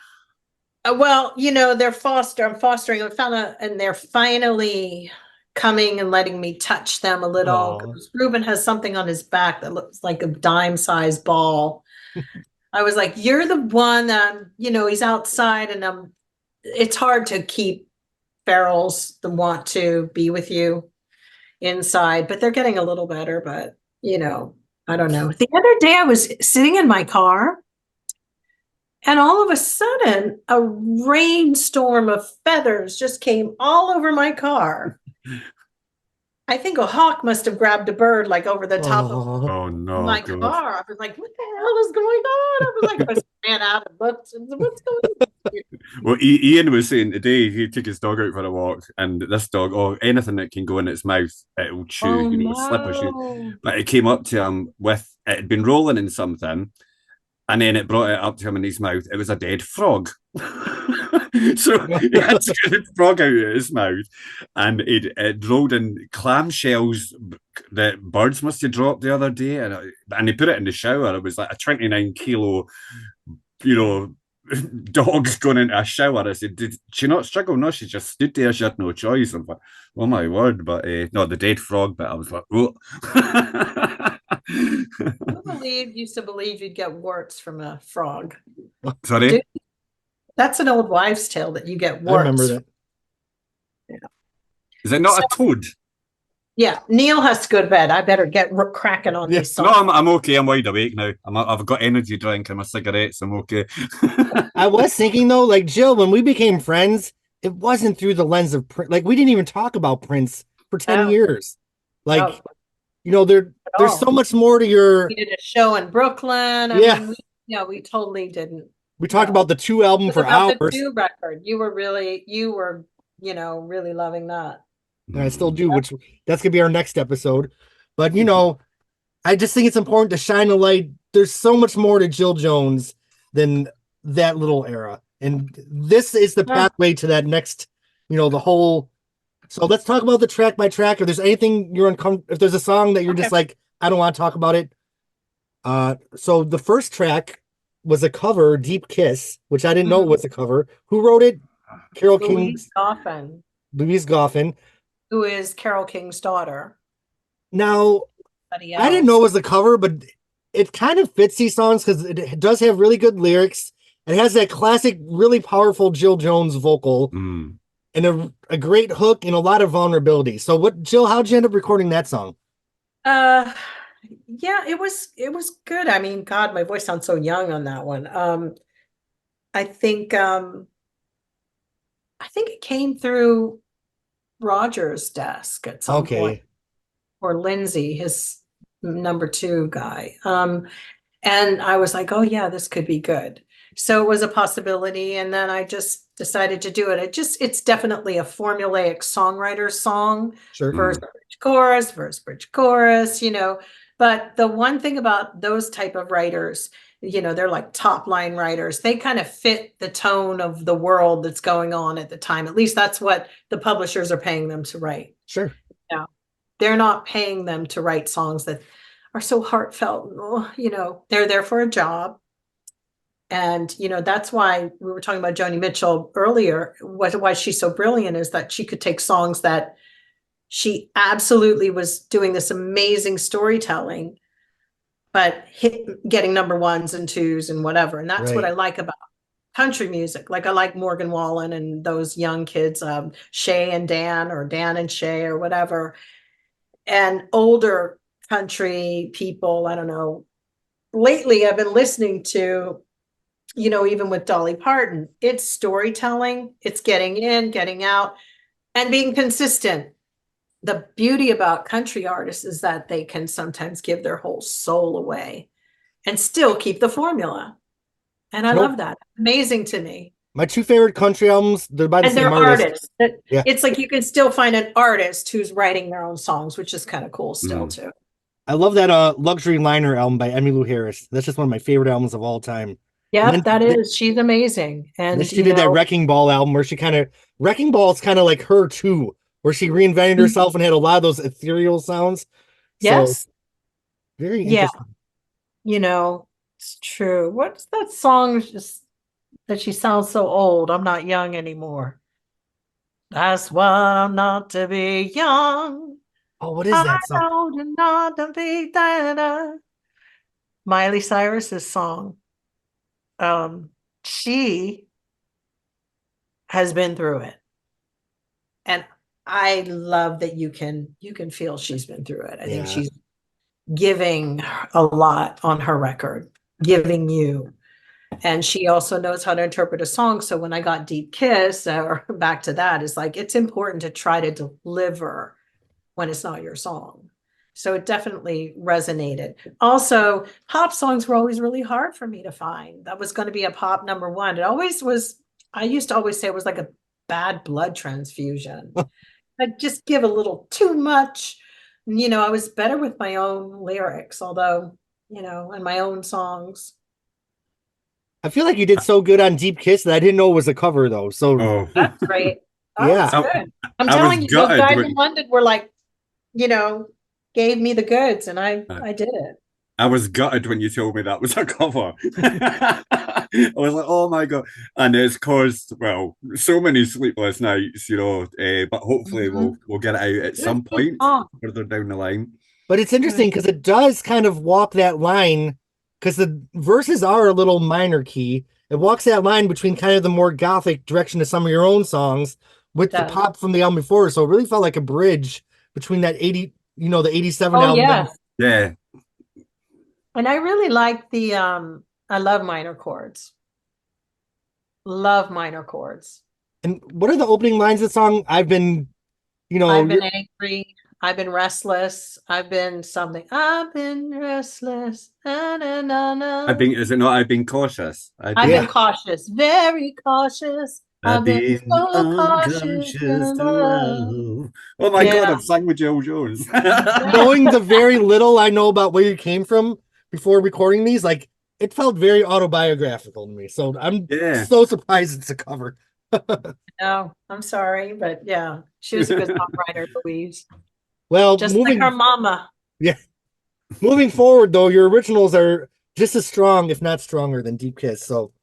Well, you know, I'm fostering. I found out, and they're finally coming and letting me touch them a little. Aw. 'Cause Ruben has something on his back that looks like a dime-sized ball. I was like, "You're the one that, you know, he's outside, and it's hard to keep ferals that want to be with you inside, but they're getting a little better. But you know, I don't know. The other day, I was sitting in my car. And all of a sudden, a rainstorm of feathers just came all over my car. I think a hawk must have grabbed a bird like over the top of Aw. oh no, my God. car. I was like, what the hell is going on? I was like, I ran out and looked. And said, what's going on? Well, Ian was saying today he took his dog out for a walk, and this dog, anything that can go in its mouth, it'll chew. Oh, you know, slipper shoe. no. But it came up to him with it had been rolling in something, and then it brought it up to him in his mouth. It was a dead frog. So he had to get the frog out of his mouth, and it rolled in clamshells that birds must have dropped the other day, and he put it in the shower. It was like a 29-kilo, you know, dog going into a shower. I said, did she not struggle? No, she just stood there. She had no choice. I'm like, oh my word! But no, the dead frog. But I was like, oh. Used to believe you'd get warts from a frog. Sorry. Dude, that's an old wives' tale that you get warts. I remember that. Is it not a toad? Yeah, Neil has to go to bed. I better get cracking on these songs. No, I'm okay. I'm wide awake now. I've got energy drink and my cigarettes. I'm okay. I was thinking though, like Jill, when we became friends, it wasn't through the lens of Prince. Like we didn't even talk about Prince for 10 years. Like, you know, there's so much more to your. We did a show in Brooklyn. I mean, we totally didn't. We talked about the 2 album for hours. The 2 record. You were, you know, really loving that. And I still do, which that's gonna be our next episode. But you know, I just think it's important to shine a light. There's so much more to Jill Jones than that little era, and this is the pathway to that next. You know, the whole. So let's talk about the track by track. If there's anything you're uncomfortable, if there's a song that you're just like, I don't want to talk about it. So the first track was a cover, Deep Kiss, which I didn't know was a cover. Who wrote it? Carole King. Louise Goffin. Who is Carole King's daughter. Now, I didn't know it was a cover, but it kind of fits these songs because it does have really good lyrics. It has that classic, really powerful Jill Jones vocal and a great hook and a lot of vulnerability. So Jill, how'd you end up recording that song? Yeah, it was good. I mean, God, my voice sounds so young on that one. I think it came through Roger's desk at some point, or Lindsay, his number 2 guy. And I was like, oh yeah, this could be good. So it was a possibility. And then I just decided to do it. It's definitely a formulaic songwriter song. Sure. Verse, bridge, chorus, you know. But the one thing about those type of writers, you know, they're like top line writers. They kind of fit the tone of the world that's going on at the time. At least that's what the publishers are paying them to write. Sure. Yeah. they're not paying them to write songs that are so heartfelt. You know, they're there for a job. And, you know, that's why we were talking about Joni Mitchell earlier. Why she's so brilliant is that she could take songs that she absolutely was doing this amazing storytelling, but getting number ones and twos and whatever. And that's what I like about country music. Like I like Morgan Wallen and those young kids, Shay and Dan, or Dan and Shay, or whatever. And older country people, I don't know. Lately, I've been listening to, you know, even with Dolly Parton, it's storytelling, it's getting in, getting out, and being consistent. The beauty about country artists is that they can sometimes give their whole soul away and still keep the formula. And I love that. Amazing to me. My two favorite country albums, they're by the same artist. Yeah. It's like you can still find an artist who's writing their own songs, which is kind of cool still too. I love that Luxury Liner album by Emmylou Harris. That's just one of my favorite albums of all time. Yeah, that is. She's amazing. And she did that Wrecking Ball album where Wrecking Ball is kind of like her too, where she reinvented herself and had a lot of those ethereal sounds. Yes. So, very interesting. You know, it's true. What's that song just that she sounds so old? I'm not young anymore. That's why I'm not to be young. Oh, what is that song? I not to be that. Miley Cyrus's song. She has been through it. And I love that you can feel she's been through it. I think she's giving a lot on her record, giving you. And she also knows how to interpret a song. So when I got Deep Kiss, or back to that, is like, it's important to try to deliver when it's not your song. So it definitely resonated. Also, pop songs were always really hard for me to find. That was going to be a pop number one. It always was. I used to always say it was like a bad blood transfusion. I'd just give a little too much. You know, I was better with my own lyrics, although, you know, and my own songs. I feel like you did so good on Deep Kiss that I didn't know it was a cover though. So that's great. Yeah. Good. I'm telling you, those guys in London were like, you know, gave me the goods, and I did it. I was gutted when you told me that was a cover. I was like, oh my God. And it's caused, well, so many sleepless nights, you know, but hopefully we'll get it out at some point further down the line. But it's interesting because it does kind of walk that line, because the verses are a little minor key. It walks that line between kind of the more gothic direction of some of your own songs with the pop from the album before. So it really felt like a bridge between that 80, you know, the 87 album. Yeah. And I really like the, I love minor chords. Love minor chords. And what are the opening lines of the song? I've been, you know, I've been angry. I've been restless. I've been something. I've been restless. Na, na, na, na. Is it not? I've been cautious. I've been cautious, very cautious. I've been so cautious. Oh my God, I've sang with Jill Jones. Knowing the very little I know about where you came from before recording these, like, it felt very autobiographical to me. So I'm so surprised it's a cover. No, I'm sorry, but yeah, she was a good songwriter, Louise. Well, just like her mama. Yeah. Moving forward, though, your originals are just as strong, if not stronger, than Deep Kiss. So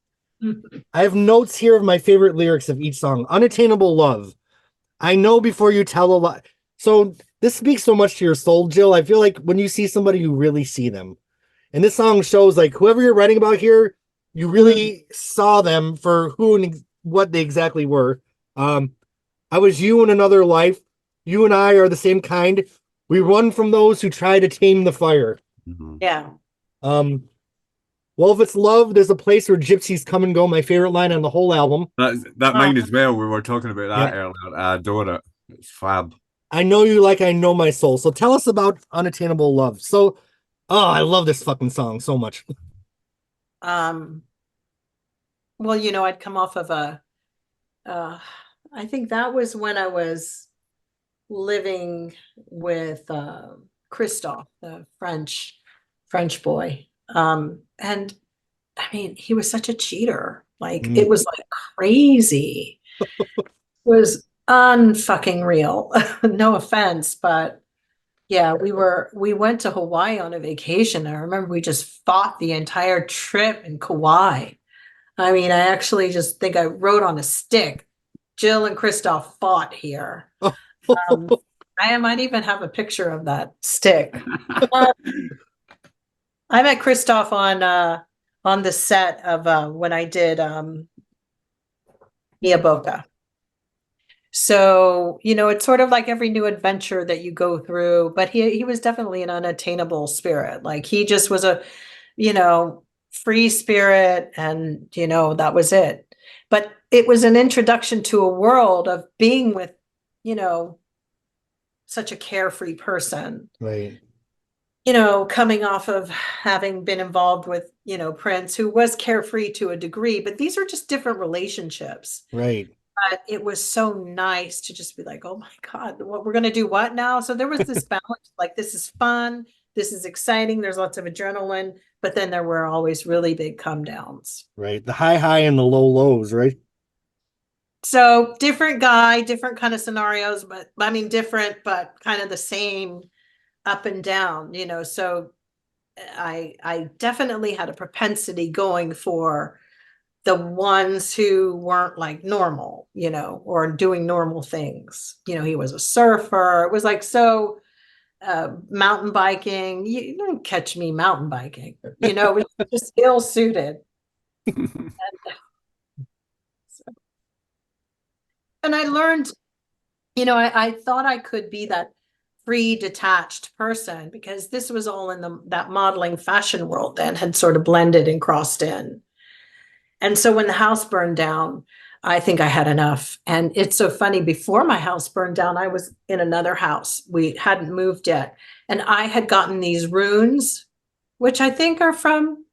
I have notes here of my favorite lyrics of each song. Unattainable Love. I know before you tell a lot. So this speaks so much to your soul, Jill. I feel like when you see somebody, you really see them. And this song shows, like, whoever you're writing about here, you really saw them for who and what they exactly were. I was you in another life. You and I are the same kind. We run from those who try to tame the fire. Yeah. Well, if it's love, there's a place where gypsies come and go. My favorite line on the whole album. That mine as well. We were talking about that earlier. I adore it. It's fab. I know you like I know my soul. So tell us about Unattainable Love. So, I love this fucking song so much. Well, you know, I'd come off of I think that was when I was living with Christophe, the French boy. And I mean, he was such a cheater. Like, it was like crazy. It was unfucking real. No offense, but Yeah, we went to Hawaii on a vacation. I remember we just fought the entire trip in Kauai. I mean, I actually just think I wrote on a stick. Jill and Christoph fought here. Um, I might even have a picture of that stick. Uh, I met Christoph on the set of when I did Mia Boca. So, it's sort of like every new adventure that you go through, but he was definitely an unattainable spirit. Like he just was a, you know, free spirit and, that was it. But it was an introduction to a world of being with, you know, such a carefree person. Right. Coming off of having been involved with, Prince, who was carefree to a degree, but these are just different relationships. Right. But it was so nice to just be like, oh my God, what we're gonna do what now? So there was this balance, like this is fun, this is exciting, there's lots of adrenaline, but then there were always really big come downs. Right. The high and the lows, right? So different guy, different kind of scenarios, but I mean different, but kind of the same up and down, So I definitely had a propensity going for the ones who weren't like normal, or doing normal things. He was a surfer. It was like so mountain biking. You don't catch me mountain biking, it was just ill suited. And I learned, I thought I could be that free, detached person because this was all in that modeling fashion world then had sort of blended and crossed in. And so when the house burned down, I think I had enough. And it's so funny, before my house burned down, I was in another house. We hadn't moved yet. And I had gotten these runes, which I think are from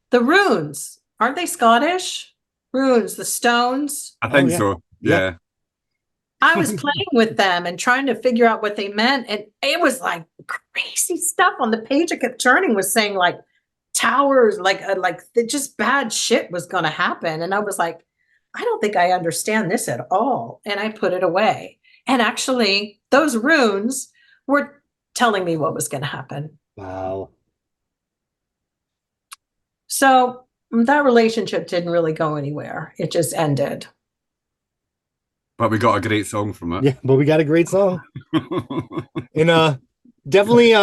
the runes. Aren't they Scottish? Runes, the stones. I think yeah. so. Yeah. Yeah. I was playing with them and trying to figure out what they meant. And it was like crazy stuff on the page. I kept turning, was saying like towers, like just bad shit was going to happen. And I was like, I don't think I understand this at all. And I put it away. And actually, those runes were telling me what was going to happen. Wow. So that relationship didn't really go anywhere. It just ended. But we got a great song from it. Yeah, but we got a great song. And definitely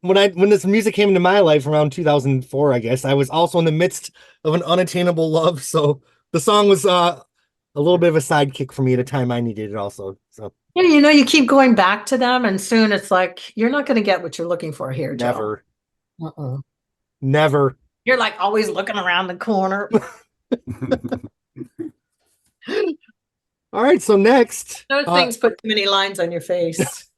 when this music came into my life around 2004, I guess, I was also in the midst of an unattainable love. So the song was a little bit of a sidekick for me at a time I needed it also. So Yeah, you keep going back to them, and soon it's like you're not going to get what you're looking for here, Joe. never. Never. You're like always looking around the corner. All right, so next. Those things put too many lines on your face.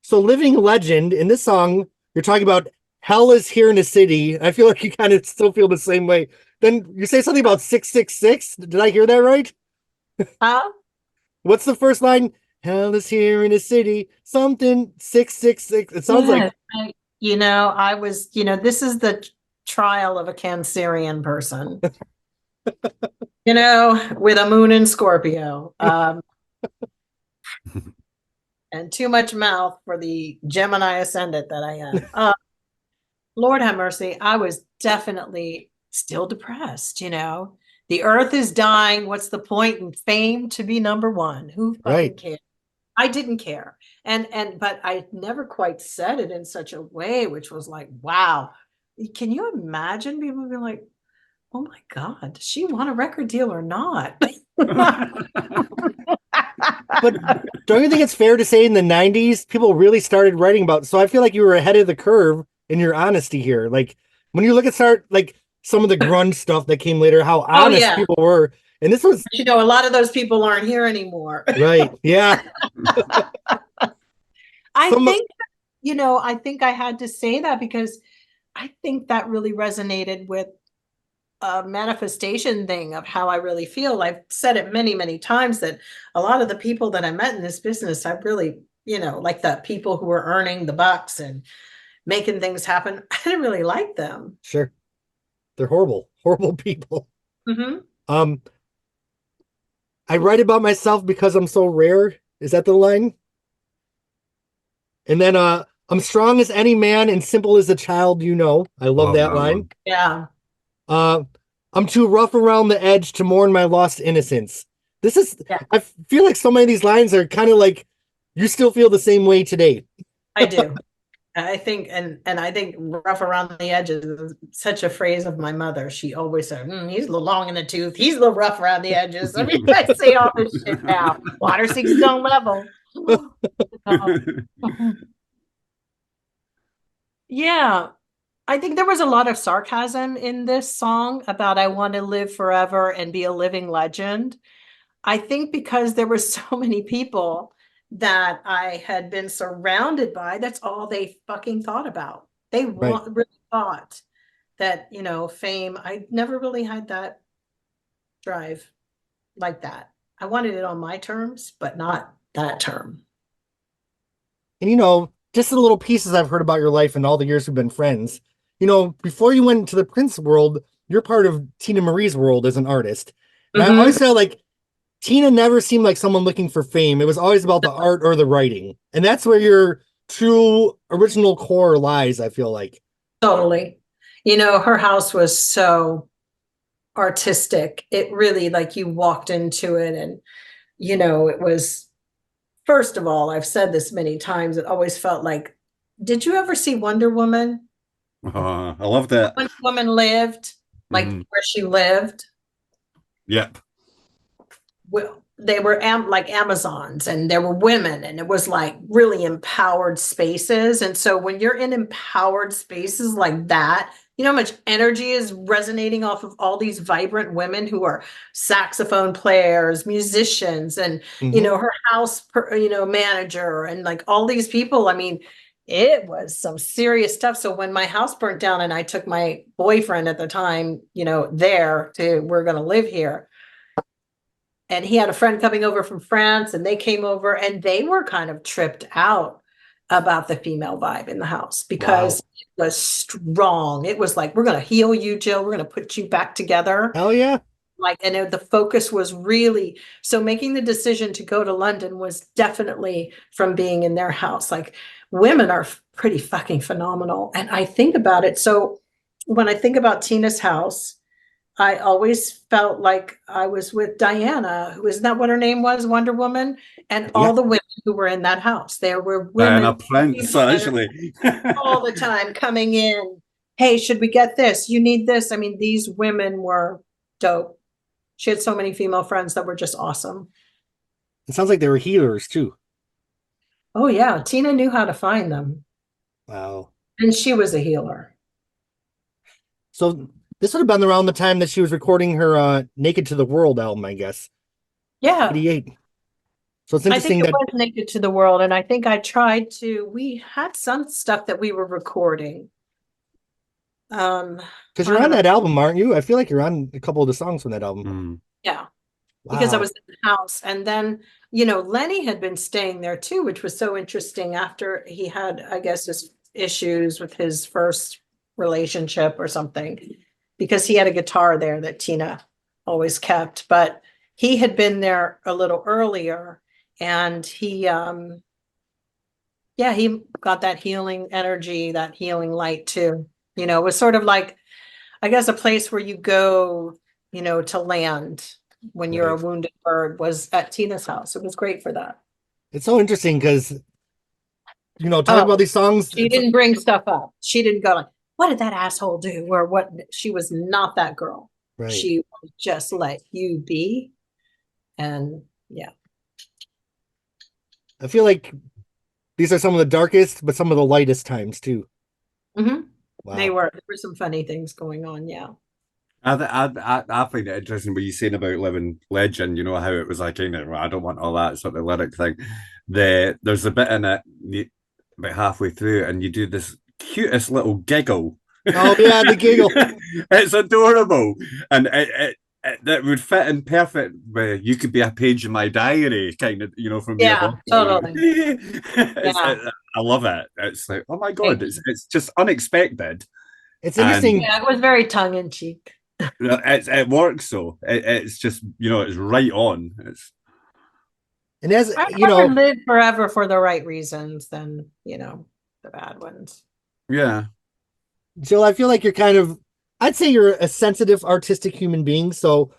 So Living Legend, in this song, you're talking about hell is here in the city. I feel like you kind of still feel the same way. Then you say something about 666. Did I hear that right? Huh? What's the first line? Hell is here in the city. Something 666. It sounds like I was, this is the trial of a Cancerian person. With a moon in Scorpio. And too much mouth for the Gemini ascendant that I am. Lord have mercy. I was definitely still depressed, The earth is dying. What's the point in fame to be number one? Who fucking cares? I didn't care. But I never quite said it in such a way, which was like, wow. Can you imagine people being like, oh my God, does she want a record deal or not? But don't you think it's fair to say in the 90s, people really started writing about, so I feel like you were ahead of the curve in your honesty here. Like when you look at some of the grunge stuff that came later, how honest people were. And this was, a lot of those people aren't here anymore. Right. Yeah. I think I had to say that because I think that really resonated with a manifestation thing of how I really feel. I've said it many, many times that a lot of the people that I met in this business, I really, like the people who were earning the bucks and making things happen, I didn't really like them. Sure. They're horrible people. Mm-hmm. I write about myself because I'm so rare. Is that the line? And then I'm strong as any man and simple as a child, you know. I love that line. one. Yeah. Uh, I'm too rough around the edge to mourn my lost innocence. This is, Yeah. I feel like so many of these lines are kind of like, you still feel the same way today. I do. I think, and I think rough around the edges is such a phrase of my mother. She always said, he's a little long in the tooth. He's a little rough around the edges. I mean, I say all this shit now. Water seeks its own level. Yeah. I think there was a lot of sarcasm in this song about I want to live forever and be a living legend. I think because there were so many people that I had been surrounded by, that's all they fucking thought about. They really thought that, fame. I never really had that drive like that. I wanted it on my terms, but not that term. And just the little pieces I've heard about your life and all the years we've been friends. Before you went to the Prince world, you're part of Tina Marie's world as an artist. And I always felt like Tina never seemed like someone looking for fame. It was always about the art or the writing. And that's where your true original core lies, I feel like. Totally. Her house was so artistic. It really, like, you walked into it and, it was, first of all, I've said this many times, it always felt like, did you ever see Wonder Woman? I love that. Wonder Woman lived, like where she lived. Yep. Well, they were like Amazons, and there were women, and it was like really empowered spaces. And so when you're in empowered spaces like that, you know how much energy is resonating off of all these vibrant women who are saxophone players, musicians, and her house manager, and like all these people. I mean, it was some serious stuff. So when my house burnt down and I took my boyfriend at the time, we're going to live here. And he had a friend coming over from France, and they came over and they were kind of tripped out about the female vibe in the house because it was strong. It was like, we're going to heal you, Jill. We're going to put you back together. Hell yeah. And the focus was really, so making the decision to go to London was definitely from being in their house. Like, women are pretty fucking phenomenal. And I think about it. So when I think about Tina's house, I always felt like I was with Diana, who isn't that what her name was, Wonder Woman, and all the women who were in that house. There were women, Diana Prince, actually, all the time coming in. Hey, should we get this? You need this. I mean, these women were dope. She had so many female friends that were just awesome. It sounds like they were healers too. Oh yeah, Tina knew how to find them. Wow. And she was a healer. So this would have been around the time that she was recording her Naked to the World album, I guess. Yeah. 88. So it's interesting I think it was Naked to the World, and I think we had some stuff that we were recording. Because you're on that album, aren't you? I feel like you're on a couple of the songs from that album. Yeah. Wow. Because I was in the house. And then, Lenny had been staying there too, which was so interesting after he had, I guess, his issues with his first relationship or something, because he had a guitar there that Tina always kept. But he had been there a little earlier, and he got that healing energy, that healing light too. It was sort of like, I guess, a place where you go, to land when you're a wounded bird, was at Tina's house. It was great for that. It's so interesting because, talking about these songs. She didn't bring stuff up. She didn't go like, what did that asshole do? Or what? She was not that girl. Right. She would just let you be. And yeah. I feel like these are some of the darkest, but some of the lightest times too. Mm-hmm. Wow. There were some funny things going on. Yeah. I find it interesting what you're saying about living legend, how it was like, I don't want all that sort of lyric thing. There's a bit in it about halfway through, and you do this cutest little giggle. Oh yeah, the giggle. It's adorable. And that would fit in perfect where you could be a page in my diary, kind of, from your totally. I love it. It's like, oh my God, it's just unexpected. It's interesting. Yeah, it was very tongue in cheek. It works, so it's just, it's right on. And as I'd you rather know, live forever for the right reasons than, the bad ones. Yeah. Jill, I feel like you're kind of, I'd say you're a sensitive, artistic human being. So,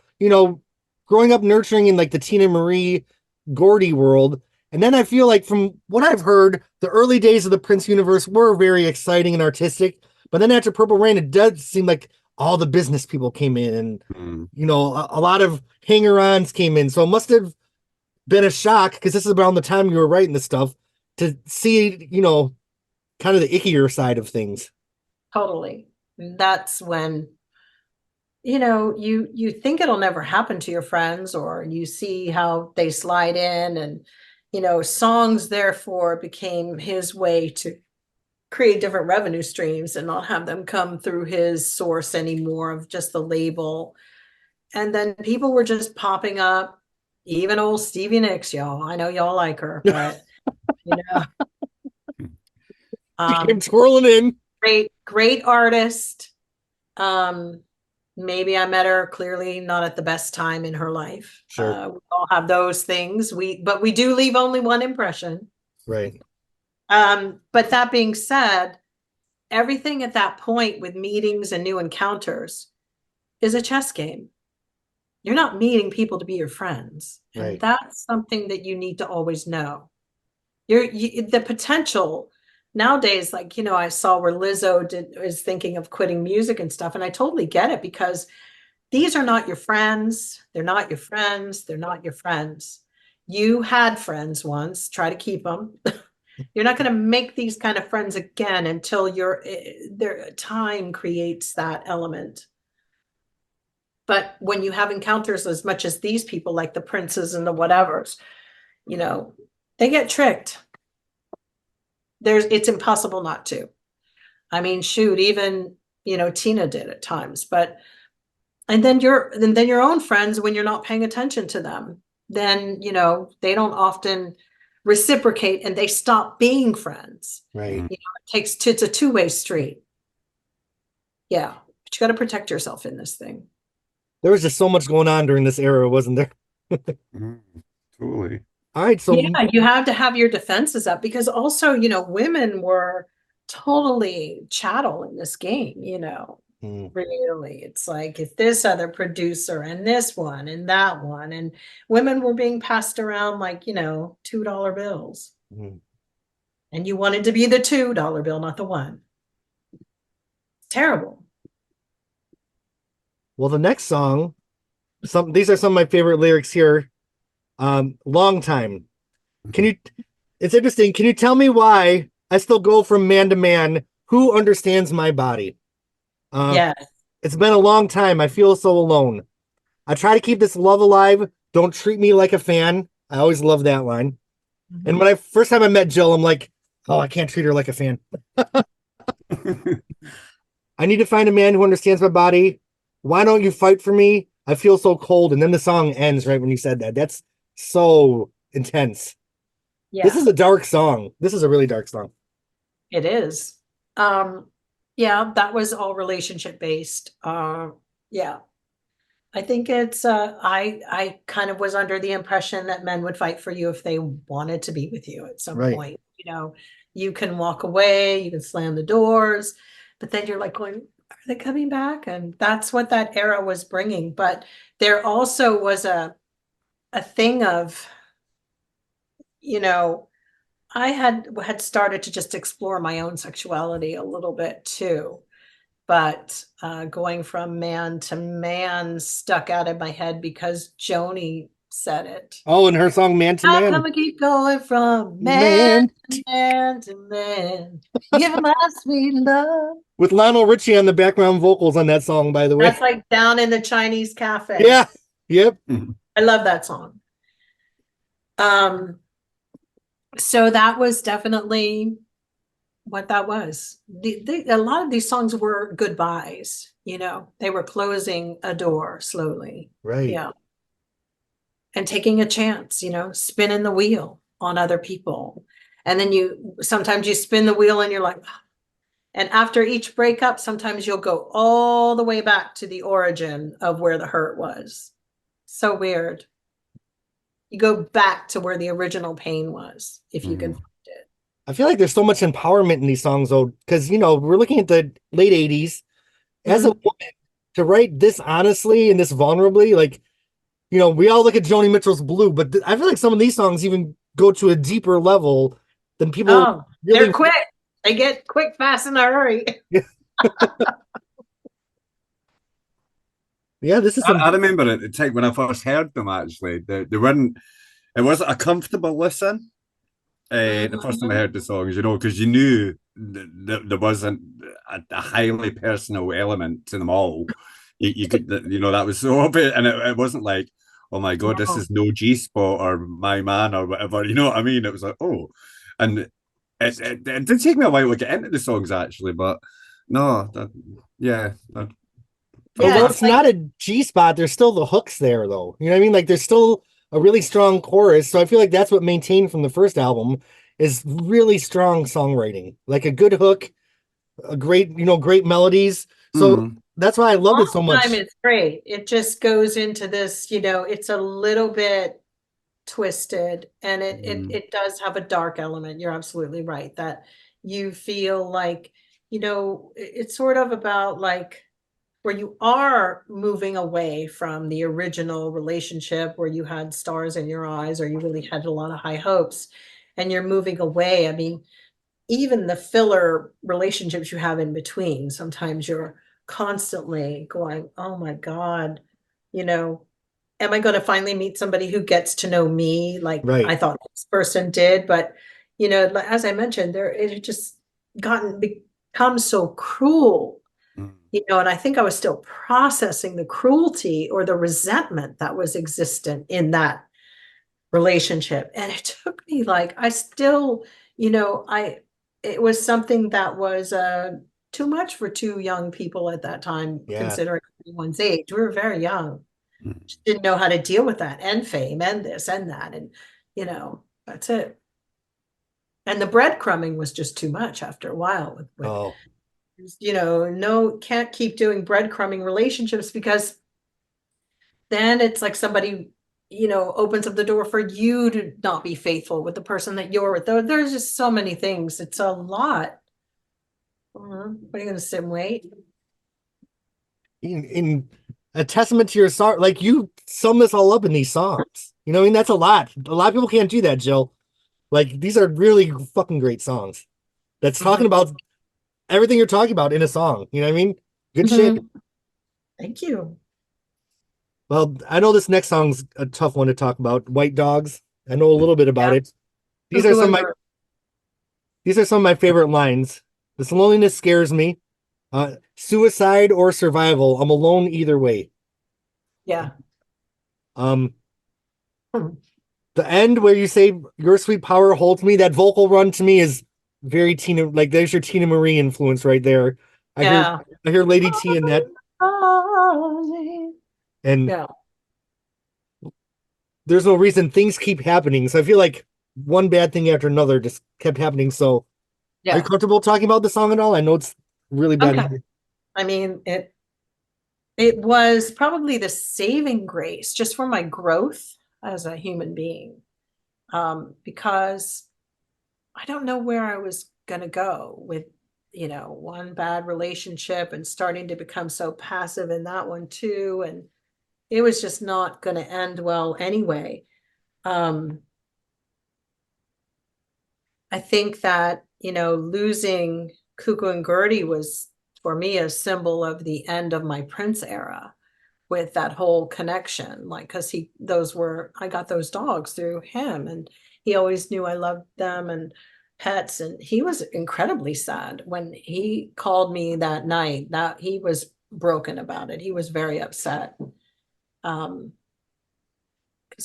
growing up nurturing in like the Tina Marie Gordy world. And then I feel like from what I've heard, the early days of the Prince universe were very exciting and artistic. But then after Purple Rain, it does seem like all the business people came in and, Mm. a lot of hanger-ons came in. So it must have been a shock because this is around the time you were writing this stuff to see, kind of the ickier side of things. Totally. That's when, you think it'll never happen to your friends, or you see how they slide in, and, songs therefore became his way to create different revenue streams and not have them come through his source anymore of just the label. And then people were just popping up, even old Stevie Nicks, y'all. I know y'all like her, but you know, She came um, twirling in. great artist. Maybe I met her clearly not at the best time in her life. Sure. We all have those things. But we do leave only one impression. Right. But that being said, everything at that point with meetings and new encounters is a chess game. You're not meeting people to be your friends. And Right. that's something that you need to always know. The potential nowadays, like, I saw where Lizzo is thinking of quitting music and stuff. And I totally get it, because these are not your friends. They're not your friends. They're not your friends. You had friends once, try to keep them. You're not going to make these kind of friends again until their time creates that element. But when you have encounters as much as these people, like the princes and the whatevers, they get tricked. It's impossible not to. I mean, shoot, even, Tina did at times, and then your own friends, when you're not paying attention to them, then, they don't often reciprocate and they stop being friends. Right. It's a two-way street. Yeah. But you got to protect yourself in this thing. There was just so much going on during this era, wasn't there? Mm. Totally. All right. So Yeah, you have to have your defenses up, because also, women were totally chattel in this game, really. It's like, if this other producer and this one and that one, and women were being passed around like, $2 bills. And you wanted to be the $2 bill, not the one. Terrible. well, the next song, these are some of my favorite lyrics here. Long time. It's interesting. Can you tell me why I still go from man to man? Who understands my body? Yes. It's been a long time. I feel so alone. I try to keep this love alive. Don't treat me like a fan. I always love that line. And when first time I met Jill, I'm like, oh, I can't treat her like a fan. I need to find a man who understands my body. Why don't you fight for me? I feel so cold. And then the song ends right when you said that. That's so intense. Yeah. This is a dark song. This is a really dark song. It is. Yeah, that was all relationship based. Yeah. I think it's I kind of was under the impression that men would fight for you if they wanted to be with you at some Right. point. You can walk away, you can slam the doors, but then you're like going, are they coming back? And that's what that era was bringing. But there also was a thing of, I had started to just explore my own sexuality a little bit too. But going from man to man stuck out in my head because Joni said it. Oh, and her song Man to How Man. come I keep going from man to man to man? Give my sweet love. With Lionel Richie on the background vocals on that song, by the way. That's like Down in the Chinese Cafe. Yeah. Yep. I love that song. So that was definitely what that was. A lot of these songs were goodbyes, they were closing a door slowly. Right. Yeah. And taking a chance, spinning the wheel on other people. And then sometimes you spin the wheel and you're like, and after each breakup, sometimes you'll go all the way back to the origin of where the hurt was. So weird. you go back to where the original pain was, if you can find it. I feel like there's so much empowerment in these songs, though, because we're looking at the late '80s. As a woman, to write this honestly and this vulnerably, like, we all look at Joni Mitchell's Blue, but I feel like some of these songs even go to a deeper level than people really. They're quick. They get quick, fast, in a hurry. Yeah, this is I remember at the time when I first heard them, actually, they weren't, it wasn't a comfortable listen. The first time I heard the songs, because you knew there wasn't a highly personal element to them all. You could, that was so obvious, and it wasn't like, oh my God, this is no G Spot or My Man or whatever. You know what I mean? It was like, oh, and it did take me a while to get into the songs, actually, but no, although it's not a G spot, there's still the hooks there, though. You know what I mean? Like, there's still a really strong chorus. So I feel like that's what maintained from the first album is really strong songwriting, like a good hook, a great melodies. So that's why I love it so much. It's great. It just goes into this, it's a little bit twisted, and it does have a dark element. You're absolutely right that you feel like, it's sort of about like where you are moving away from the original relationship where you had stars in your eyes or you really had a lot of high hopes, and you're moving away. I mean, even the filler relationships you have in between, sometimes you're constantly going, oh my God, am I going to finally meet somebody who gets to know me like I thought this person did? But, as I mentioned, it had just become so cruel. And I think I was still processing the cruelty or the resentment that was existent in that relationship. And it took me I still, it was something that was too much for two young people at that time, considering everyone's age. We were very young. Just didn't know how to deal with that and fame and this and that. And, that's it. And the breadcrumbing was just too much after a while can't keep doing breadcrumbing relationships, because then it's like somebody, opens up the door for you to not be faithful with the person that you're with. There's just so many things. It's a lot. What are you going to sit and wait? In a testament to your song, like you sum this all up in these songs. I mean, that's a lot. A lot of people can't do that, Jill. Like, these are really fucking great songs. That's talking about everything you're talking about in a song. You know what I mean? Good shit. Thank you. Well, I know this next song's a tough one to talk about. White Dogs. I know a little bit about it. These are some of my favorite lines. This loneliness scares me. Suicide or survival. I'm alone either way. Yeah. The end where you say your sweet power holds me, that vocal run to me is very Tina, like there's your Tina Marie influence right there. I hear Lady T in that. And there's no reason, things keep happening. So I feel like one bad thing after another just kept happening. So are you comfortable talking about the song at all? I know it's really bad. Okay. I mean, it was probably the saving grace just for my growth as a human being. Because I don't know where I was going to go with, one bad relationship and starting to become so passive in that one too. And it was just not going to end well anyway. I think that, losing Cuckoo and Gertie was for me a symbol of the end of my Prince era with that whole connection. Like, cause I got those dogs through him, and he always knew I loved them and pets. And he was incredibly sad when he called me that night. That he was broken about it. He was very upset. Because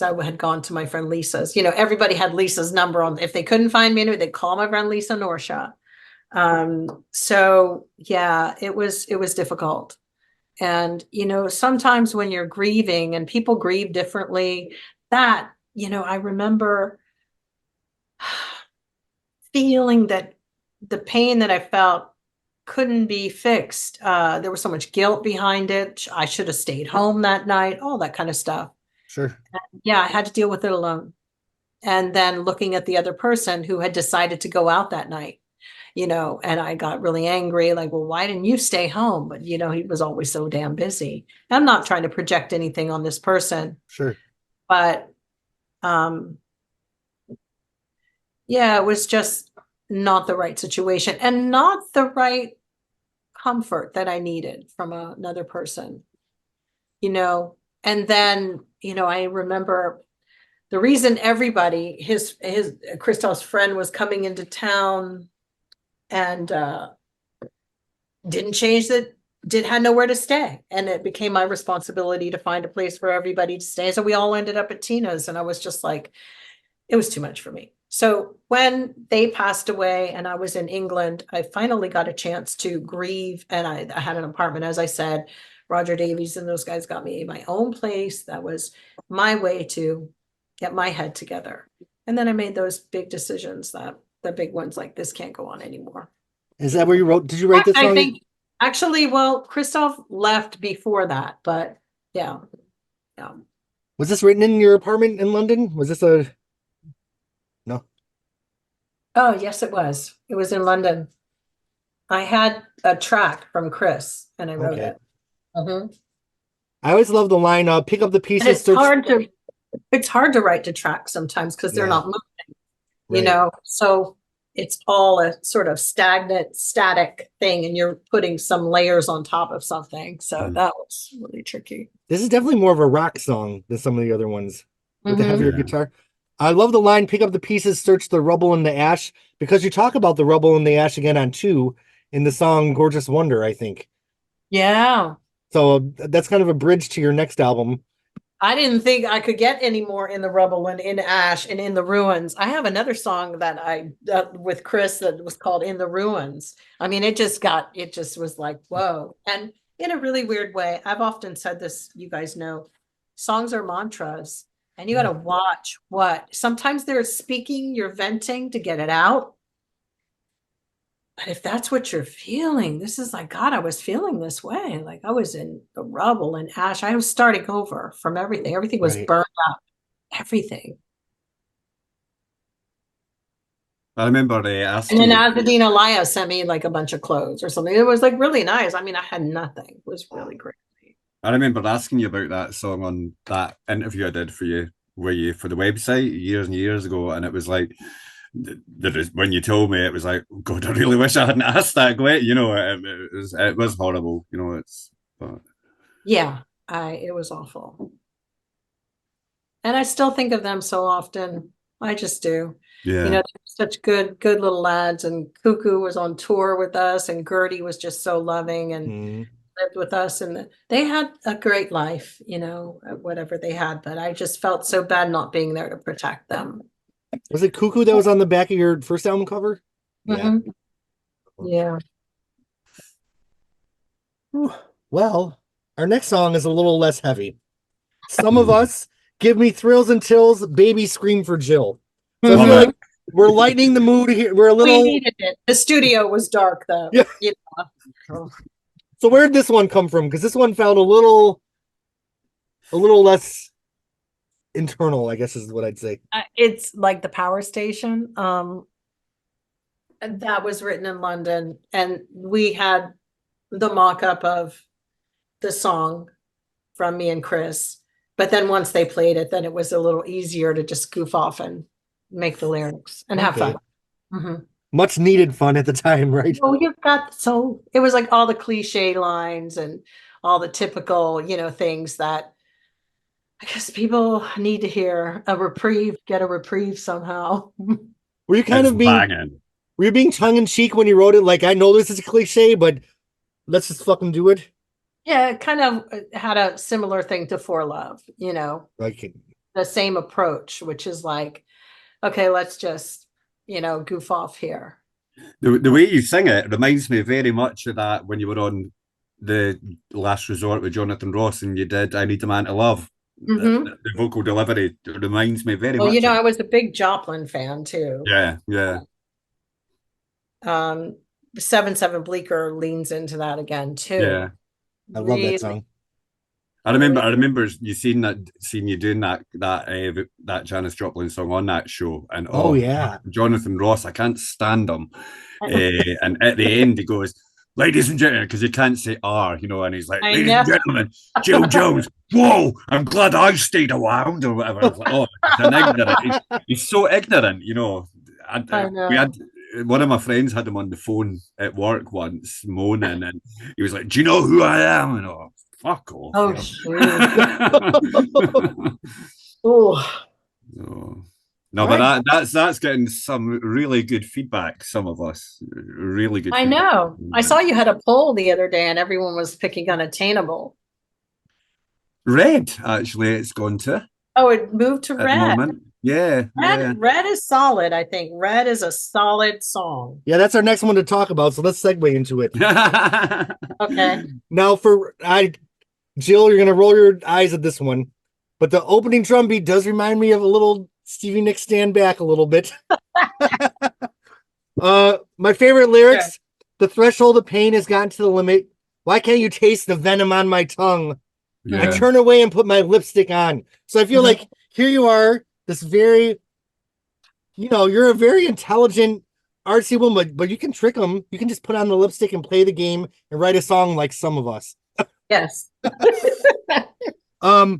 I had gone to my friend Lisa's. Everybody had Lisa's number on. If they couldn't find me, they'd call my friend Lisa Norsha. So yeah, it was difficult. And, sometimes when you're grieving, and people grieve differently, that, I remember feeling that the pain that I felt couldn't be fixed. There was so much guilt behind it. I should have stayed home that night, all that kind of stuff. Sure. Yeah, I had to deal with it alone. And then looking at the other person who had decided to go out that night, and I got really angry, like, well, why didn't you stay home? But, he was always so damn busy. I'm not trying to project anything on this person, Sure. but yeah, it was just not the right situation and not the right comfort that I needed from another person, and then, I remember the reason everybody, his Christoph's friend was coming into town and didn't change that, had nowhere to stay. And it became my responsibility to find a place for everybody to stay. So we all ended up at Tina's, and I was just like, it was too much for me. So when they passed away and I was in England, I finally got a chance to grieve. And I had an apartment, as I said. Roger Davies and those guys got me my own place. That was my way to get my head together. And then I made those big decisions, that the big ones, like, this can't go on anymore. Is that where you wrote? Did you write this song? I think actually, well, Christoph left before that, but yeah. Was this written in your apartment in London? Was this no? Oh, yes, it was. It was in London. I had a track from Chris and I wrote it. Mm-hmm. I always love the line, pick up the pieces. And it's hard to write to tracks sometimes because they're not moving, so it's all a sort of static thing, and you're putting some layers on top of something. So that was really tricky. This is definitely more of a rock song than some of the other ones with the heavier guitar. I love the line, pick up the pieces, search the rubble and the ash, because you talk about the rubble and the ash again on 2 in the song Gorgeous Wonder, I think. Yeah. So that's kind of a bridge to your next album. I didn't think I could get any more in the rubble and in ash and in the ruins. I have another song that with Chris that was called In the Ruins. I mean, it just was like, whoa. And in a really weird way, I've often said this, you guys know, songs are mantras, and you got to watch sometimes they're speaking, you're venting to get it out. But if that's what you're feeling, this is like, God, I was feeling this way. Like I was in the rubble and ash. I was starting over from everything. Everything was burned up. Everything. I remember asking. And then Azadine Alaya sent me like a bunch of clothes or something. It was like really nice. I mean, I had nothing. It was really great. I remember asking you about that song on that interview I did for you for the website years and years ago, and it was like, when you told me, it was like, God, I really wish I hadn't asked that. It was horrible. Yeah, it was awful, and I still think of them so often. I just do. Yeah, such good little lads. And Cuckoo was on tour with us, and Gertie was just so loving and lived with us, and they had a great life, whatever they had. But I just felt so bad not being there to protect them. Was it Cuckoo that was on the back of your first album cover? Mm-hmm. Yeah. Well, our next song is a little less heavy. Some of us give me thrills and tills, baby scream for Jill. So I feel like we're lightening the mood here. We needed it. The studio was dark though. Yeah. So where did this one come from? Because this one felt a little less internal, I guess is what I'd say. It's like the Power Station. That was written in London, and we had the mock-up of the song from me and Chris. But then once they played it, then it was a little easier to just goof off and make the lyrics and have fun. Mm-hmm. Much needed fun at the time, right? Oh, it was like all the cliche lines and all the typical, things that I guess people need to hear. Get a reprieve somehow. Were you being tongue in cheek when you wrote it? Like, I know this is a cliche, but let's just fucking do it. Yeah, it kind of had a similar thing to For Love, like the same approach, which is like, okay, let's just, goof off here. The way you sing it reminds me very much of that when you were on The Last Resort with Jonathan Ross and you did I Need a Man to Love. Mm-hmm. The vocal delivery reminds me very much. Well, I was a big Joplin fan too. Yeah. 7/7 Bleecker leans into that again too. Yeah. I love that song. I remember you seeing you doing that Janis Joplin song on that show, and Oh yeah. Jonathan Ross, I can't stand him. And at the end, he goes, "Ladies and gentlemen," because you can't say R, and he's like, I "Ladies know. and gentlemen, Jill Jones." Whoa! I'm glad I stayed around, or whatever. I was like, "Oh, it's an ignorant." He's so ignorant. I We know. had one of my friends had him on the phone at work once, moaning, and he was like, "Do you know who I am?" And fuck off. Oh, shoot. Oh, No, All no, but right. that's getting some really good feedback. Some of us really good I feedback. know. I saw you had a poll the other day and everyone was picking Unattainable. Red, actually, it's gone to Oh, it moved to at the Red. moment. Yeah, yeah. Red is solid, I think. Red is a solid song. Yeah, that's our next one to talk about. So let's segue into it. Okay. Now, Jill, you're gonna roll your eyes at this one, but the opening drum beat does remind me of a little Stevie Nicks Stand Back a little bit. My favorite lyrics: "The threshold of pain has gotten to the limit. Why can't you taste the venom on my tongue? I Yeah. turn away and put my lipstick on." So I feel like here you are, this very, you're a very intelligent, artsy woman, but you can trick them. You can just put on the lipstick and play the game and write a song like some of us. Yes. I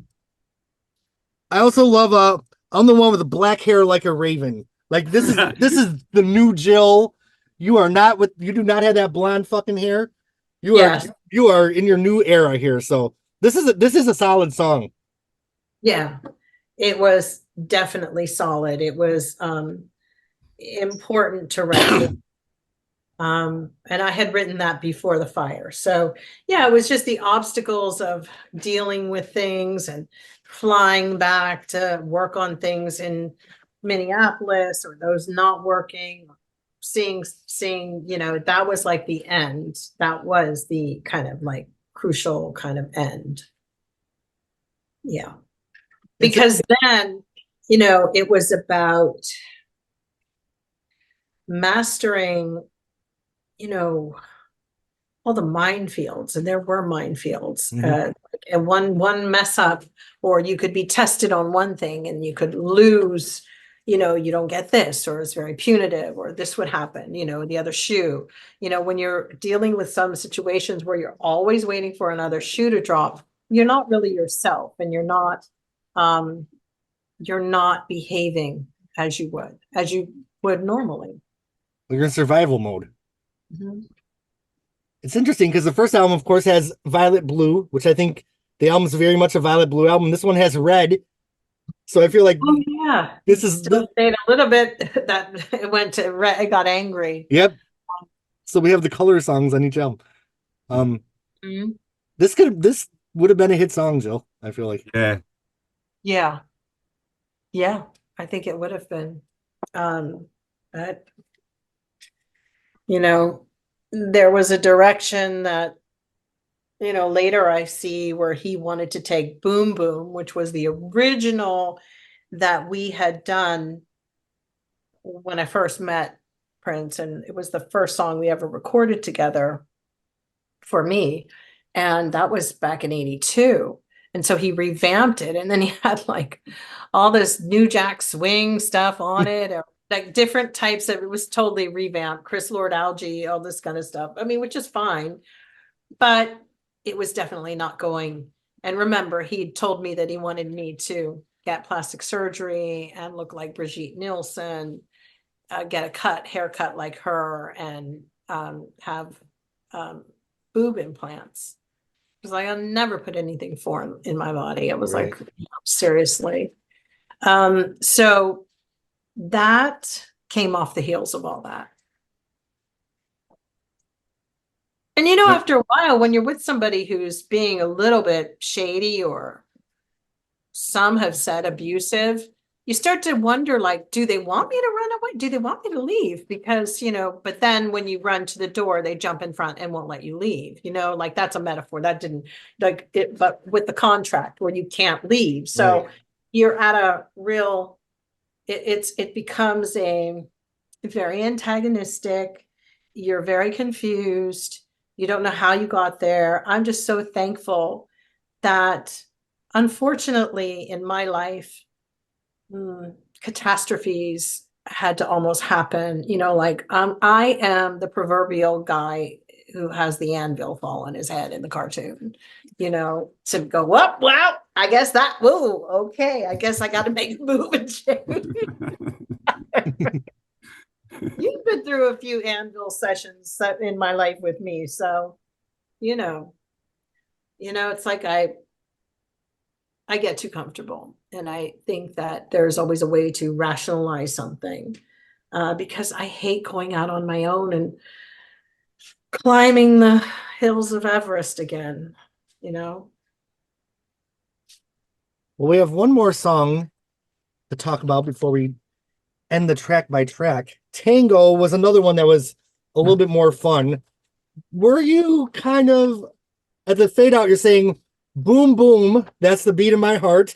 also love I'm the one with the black hair like a raven. Like this is the new Jill. You do not have that blonde fucking hair. Yes. You are in your new era here. So this is a solid song. Yeah. It was definitely solid. It was important to write. And I had written that before the fire. So yeah, it was just the obstacles of dealing with things and flying back to work on things in Minneapolis, or those not working, seeing, that was like the end. That was the kind of like crucial kind of end. Yeah. Because then, it was about mastering, all the minefields, and there were minefields. And one mess up, or you could be tested on one thing and you could lose, you don't get this, or it's very punitive, or this would happen, the other shoe. When you're dealing with some situations where you're always waiting for another shoe to drop, you're not really yourself, and you're not behaving as you would normally. You're in survival mode. Mm-hmm. It's interesting because the first album, of course, has Violet Blue, which I think the album's very much a Violet Blue album. This one has Red. So I feel like this is a little bit that it went to Red, it got angry. Yep. So we have the color songs on each album. This would have been a hit song, Jill. I feel like. Yeah. I think it would have been. But there was a direction that, later I see where he wanted to take Boom Boom, which was the original that we had done when I first met Prince. And it was the first song we ever recorded together for me. And that was back in 82. And so he revamped it. And then he had like all this New Jack Swing stuff on it, or like different types of, it was totally revamped. Chris Lord Algae, all this kind of stuff. I mean, which is fine, but it was definitely not going. And remember, he told me that he wanted me to get plastic surgery and look like Brigitte Nielsen, get a haircut like her, and have boob implants. I was like, I'll never put anything foreign in my body. I was like, seriously. So that came off the heels of all that. And after a while, when you're with somebody who's being a little bit shady, or some have said abusive, you start to wonder, like, do they want me to run away? Do they want me to leave? Because, but then when you run to the door, they jump in front and won't let you leave, like that's a metaphor that didn't like it, but with the contract where you can't leave. So you're at a real, it becomes a very antagonistic. You're very confused. You don't know how you got there. I'm just so thankful that unfortunately in my life, catastrophes had to almost happen. Like I am the proverbial guy who has the anvil fall on his head in the cartoon, to go up. Wow, I guess okay. I guess I got to make a move and change. You've been through a few anvil sessions in my life with me, so it's like I get too comfortable, and I think that there's always a way to rationalize something, because I hate going out on my own and climbing the hills of Everest again. Well, we have one more song to talk about before we end the track by track. Tango was another one that was a little bit more fun. Were you kind of, at the fade out, you're saying, boom, boom, that's the beat of my heart.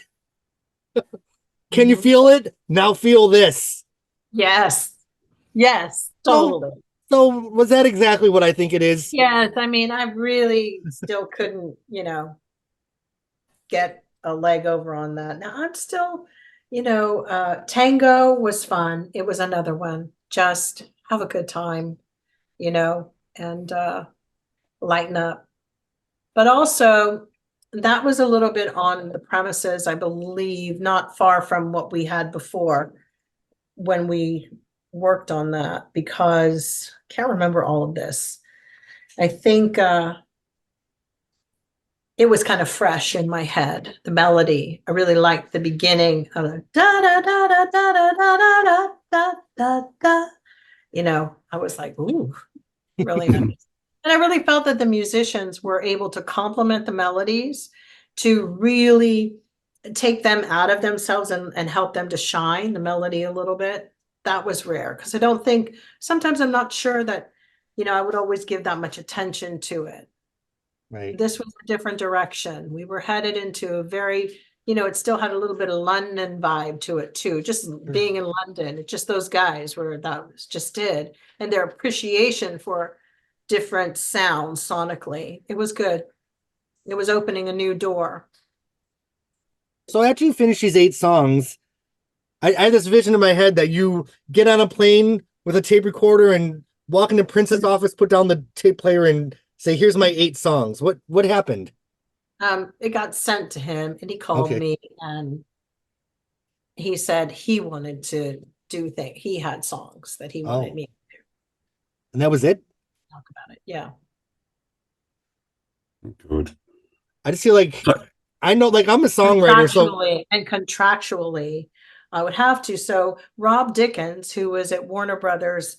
Can you feel it? Now feel this. Yes. Yes, totally. So was that exactly what I think it is? Yes, I mean, I really still couldn't, get a leg over on that. Now I'm still, tango was fun. It was another one. Just have a good time, and lighten up. But also, that was a little bit on the premises, I believe, not far from what we had before when we worked on that, because I can't remember all of this. I think it was kind of fresh in my head, the melody. I really liked the beginning of the da da da da da da da da da da da. I was like, ooh, really nice. And I really felt that the musicians were able to complement the melodies to really take them out of themselves and help them to shine the melody a little bit. That was rare, because I don't think, sometimes I'm not sure that, I would always give that much attention to it. Right. This was a different direction. We were headed into a very, it still had a little bit of London vibe to it too. Just being in London, it's just those guys were, that was just did. And their appreciation for different sounds sonically. It was good. It was opening a new door. So after you finish these 8 songs, I had this vision in my head that you get on a plane with a tape recorder and walk into Prince's office, put down the tape player, and say, "Here's my 8 songs." What happened? It got sent to him, and he called me, and he said he wanted to do things. He had songs that he wanted me to do. And that was it? Talk about it. Yeah. Good. I just feel like, I know, like, I'm a songwriter, so contractually, I would have to. So Rob Dickens, who was at Warner Brothers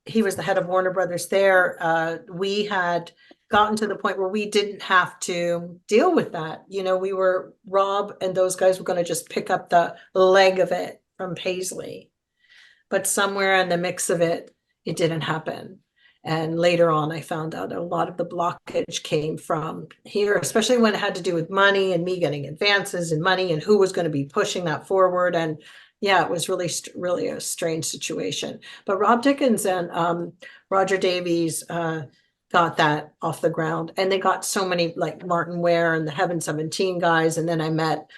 he was the head of Warner Brothers there. We had gotten to the point where we didn't have to deal with that. Rob and those guys were going to just pick up the leg of it from Paisley. But somewhere in the mix of it, it didn't happen. And later on, I found out a lot of the blockage came from here, especially when it had to do with money and me getting advances and money and who was going to be pushing that forward. And yeah, it was really, really a strange situation. But Rob Dickens and Roger Davies got that off the ground. And they got so many, like Martin Ware and the Heaven 17 guys. And then I met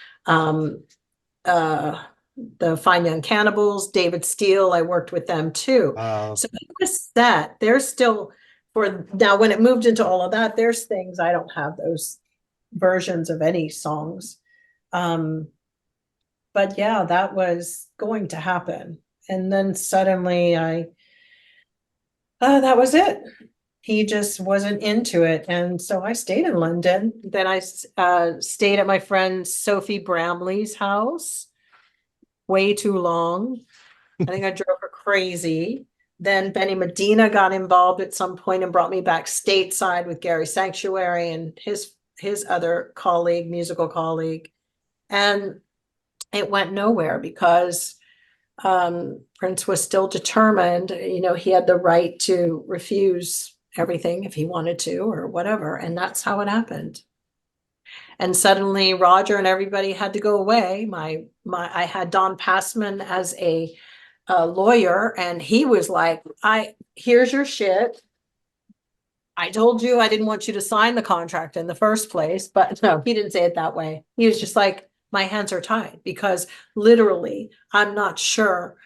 the Fine Young Cannibals, David Steele. I worked with them too. So it was that. There's still, for now, when it moved into all of that, there's things, I don't have those versions of any songs. But yeah, that was going to happen. And then suddenly that was it. He just wasn't into it. And so I stayed in London. Then I stayed at my friend Sophie Bramley's house way too long. I think I drove her crazy. Then Benny Medina got involved at some point and brought me back stateside with Gary Sanctuary and his other colleague, musical colleague. And it went nowhere because Prince was still determined. He had the right to refuse everything if he wanted to or whatever. And that's how it happened. And suddenly Roger and everybody had to go away. I had Don Passman as a lawyer, and he was like, here's your shit. I told you I didn't want you to sign the contract in the first place. But no, he didn't say it that way. He was just like, my hands are tied because literally I'm not sure,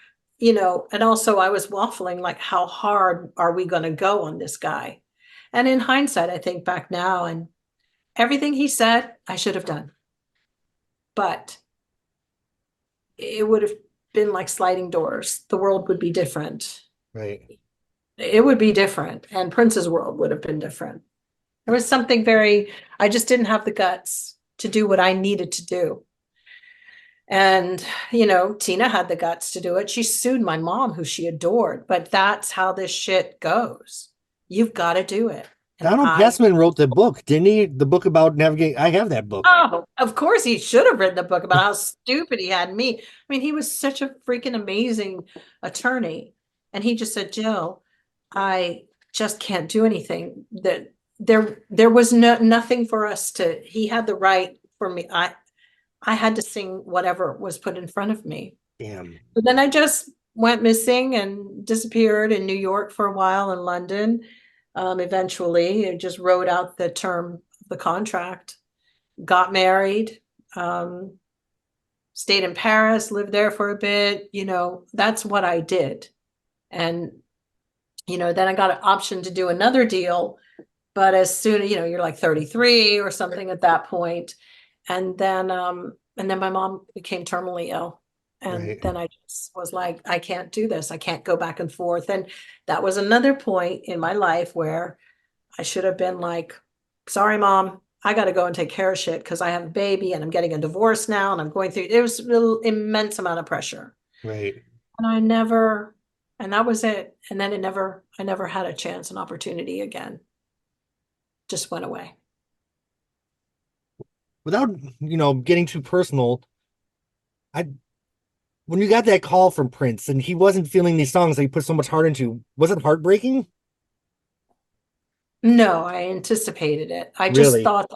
and also I was waffling like, how hard are we going to go on this guy? And in hindsight, I think back now and everything he said, I should have done. But it would have been like sliding doors. The world would be different. Right. It would be different. And Prince's world would have been different. There was something I just didn't have the guts to do what I needed to do. And, Tina had the guts to do it. She sued my mom, who she adored, but that's how this shit goes. You've got to do it. And Donald Passman wrote the book, didn't he? The book about navigating. I have that book. Oh, of course he should have written the book about how stupid he had me. I mean, he was such a freaking amazing attorney. And he just said, Jill, I just can't do anything. That there was nothing for us to, he had the right for me. I had to sing whatever was put in front of me. Damn. But then I just went missing and disappeared in New York for a while, in London. Eventually, I just wrote out the term of the contract, got married, stayed in Paris, lived there for a bit. That's what I did. And, then I got an option to do another deal. But as soon as, you're like 33 or something at that point. And then my mom became terminally ill. And Right. then I just was like, I can't do this. I can't go back and forth. And that was another point in my life where I should have been like, sorry, Mom, I got to go and take care of shit because I have a baby and I'm getting a divorce now and I'm going through, it was an immense amount of pressure. Right. And that was it. And then I never had a chance, an opportunity again. Just went away. Without, getting too personal, when you got that call from Prince and he wasn't feeling these songs that he put so much heart into, was it heartbreaking? No, I anticipated it. I just Really? thought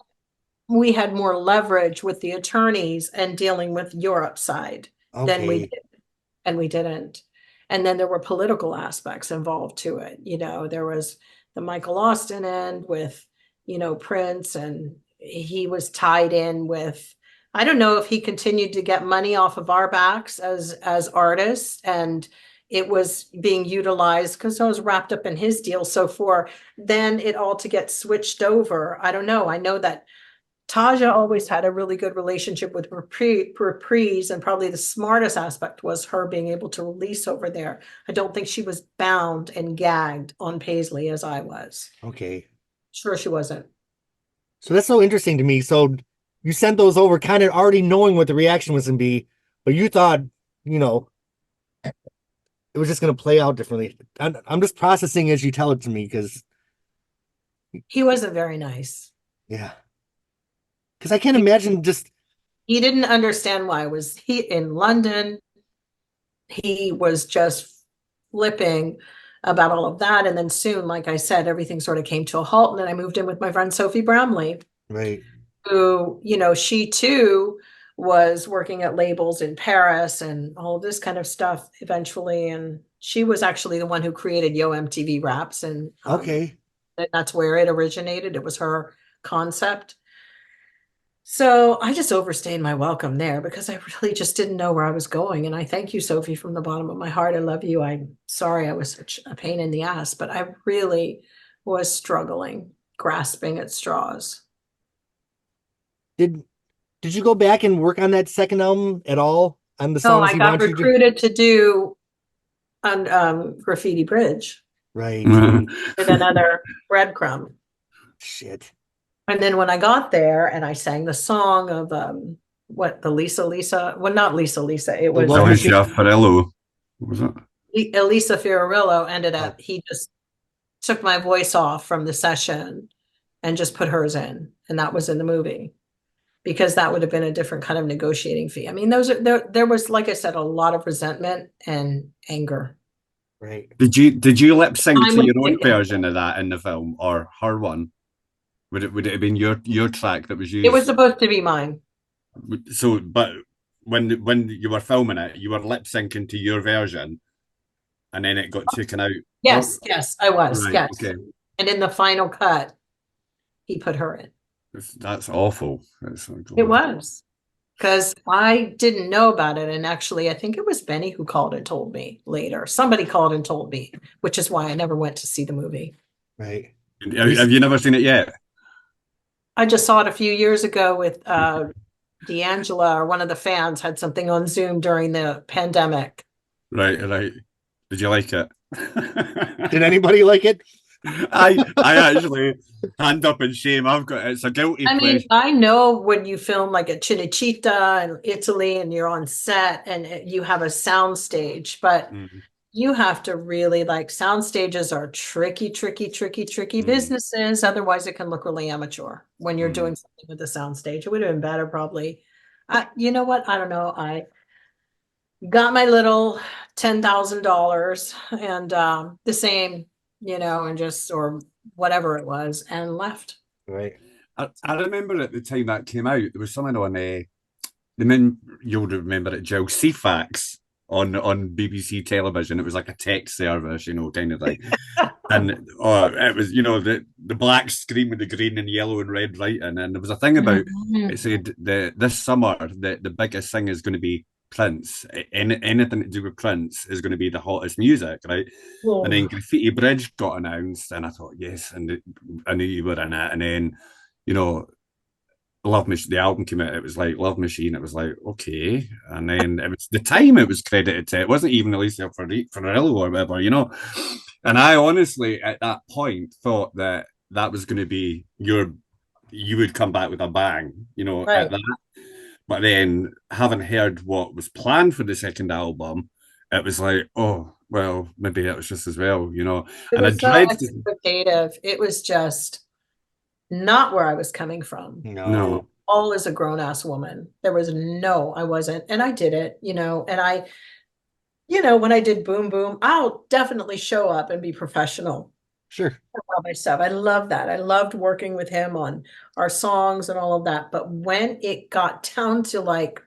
we had more leverage with the attorneys and dealing with Europe side than we Okay. did, and we didn't. And then there were political aspects involved to it. There was the Michael Austin end with, Prince, and he was tied in with, I don't know if he continued to get money off of our backs as artists, and it was being utilized because I was wrapped up in his deal. So for then it all to get switched over, I don't know. I know that Taja always had a really good relationship with Reprise, and probably the smartest aspect was her being able to release over there. I don't think she was bound and gagged on Paisley as I was. Okay. Sure, she wasn't. So that's so interesting to me. So you sent those over kind of already knowing what the reaction was going to be, but you thought, it was just going to play out differently. I'm just processing as you tell it to me because He wasn't very nice. yeah. Because I can't imagine just. He didn't understand why I was in London. He was just flipping about all of that. And then soon, like I said, everything sort of came to a halt. And then I moved in with my friend Sophie Bramley, Right. who, she too was working at labels in Paris and all of this kind of stuff eventually. And she was actually the one who created Yo MTV Raps. And Okay. that's where it originated. It was her concept. So I just overstayed my welcome there because I really just didn't know where I was going. And I thank you, Sophie, from the bottom of my heart. I love you. I'm sorry I was such a pain in the ass, but I really was struggling, grasping at straws. Did you go back and work on that second album at all? On the No, songs I he got wanted you to? recruited to do Graffiti Bridge Right. with another breadcrumb. Shit. And then when I got there and I sang the song of the Lisa, well, not Lisa, it was Love Machine. Alicia Farello. What was it? Elisa Fiorillo ended up, Oh. he just took my voice off from the session and just put hers in. And that was in the movie because that would have been a different kind of negotiating fee. I mean, there was, like I said, a lot of resentment and anger. Right. Did you lip sync I'm to your own thinking- version of that in the film or her one? Would it have been your track that was used? It was supposed to be mine. So, but when you were filming it, you were lip syncing to your version, and then it got taken out. Yes, I was. Right, Yes. okay. And in the final cut, he put her in. That's awful. That's It was. Because I didn't know about it. And actually, I think it was Benny who called and told me later. Somebody called and told me, which is why I never went to see the movie. Right. Have you never seen it yet? I just saw it a few years ago with D'Angela, or one of the fans had something on Zoom during the pandemic. Right. Did you like it? Did anybody like it? I actually, hand up in shame, it's a guilty pleasure. I know when you film like at Cinecittà in Italy and you're on set and you have a sound stage, but you have to really, like, sound stages are tricky businesses. Otherwise it can look really amateur when you're doing something with a sound stage. It would have been better probably. You know what? I don't know. I got my little $10,000 and the same, and just, or whatever it was, and left. Right. I remember at the time that came out, there was something on you'll remember it, Jill, CFAX on BBC television. It was like a text service, kind of like, and it was, the black screen with the green and yellow and red writing, and there was a thing about it said this summer the biggest thing is going to be Prince. Anything to do with Prince is going to be the hottest music, right? Whoa. And then Graffiti Bridge got announced, and I thought, yes, and I knew you were in it. And then, Love Machine, the album came out, it was like Love Machine, it was like, okay. And then it was the time it was credited to, it wasn't even Alicia Ferrello or whatever, And I honestly, at that point, thought that was going to be you would come back with a bang, right. At that. But then, having heard what was planned for the second album, it was like, oh, well, maybe that was just as well, It and was so exploitative. It was just not where I was coming from. No. All as a grown-ass woman. There was I wasn't. And I did it, and I, when I did Boom Boom, I'll definitely show up and be professional. Sure. About my stuff. I love that. I loved working with him on our songs and all of that. But when it got down to, like,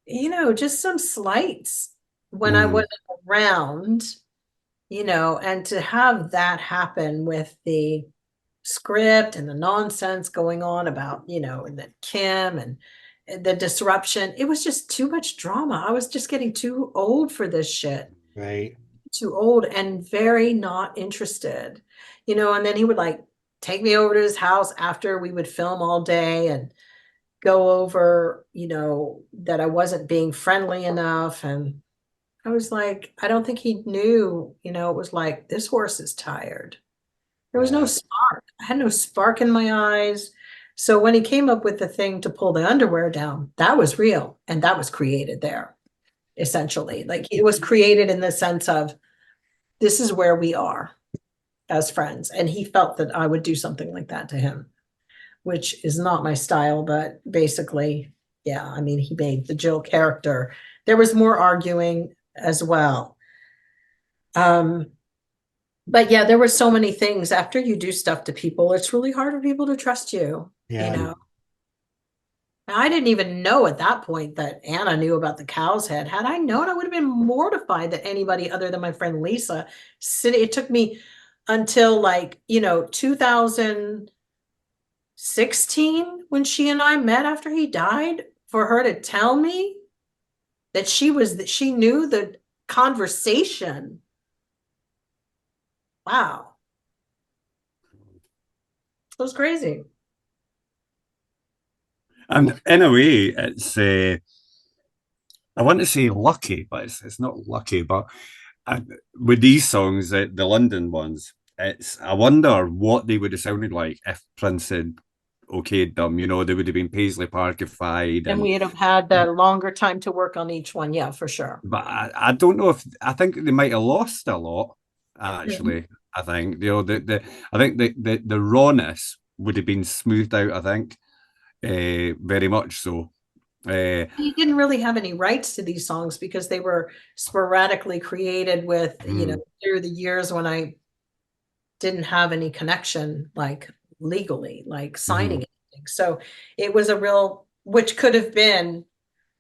just some slights when I wasn't around, and to have that happen with the script and the nonsense going on about, and then Kim and the disruption, it was just too much drama. I was just getting too old for this shit. Right. Too old and very not interested, and then he would, like, take me over to his house after we would film all day and go over, that I wasn't being friendly enough. And I was like, I don't think he knew, it was like, this horse is tired. There was no spark. I had no spark in my eyes. So when he came up with the thing to pull the underwear down, that was real. And that was created there, essentially. Like, it was created in the sense of, this is where we are as friends. And he felt that I would do something like that to him, which is not my style, but basically, yeah, he made the Jill character. There was more arguing as well. But yeah, there were so many things. After you do stuff to people, it's really hard for people to trust you. Yeah. I didn't even know at that point that Anna knew about the cow's head. Had I known, I would have been mortified that anybody other than my friend Lisa it took me until, like, 2016 when she and I met after he died for her to tell me that she knew the conversation. Wow. It was crazy. And in a way, it's I want to say lucky, but it's not lucky. But with these songs, the London ones, I wonder what they would have sounded like if Prince had okayed them. They would have been Paisley Parkified, and we'd have had a longer time to work on each one. Yeah, for sure. But I don't know I think they might have lost a lot. Actually, I think I think the rawness would have been smoothed out. I think. Very much so. He didn't really have any rights to these songs because they were sporadically created with, through the years when I didn't have any connection, like, legally, like signing anything. So it was which could have been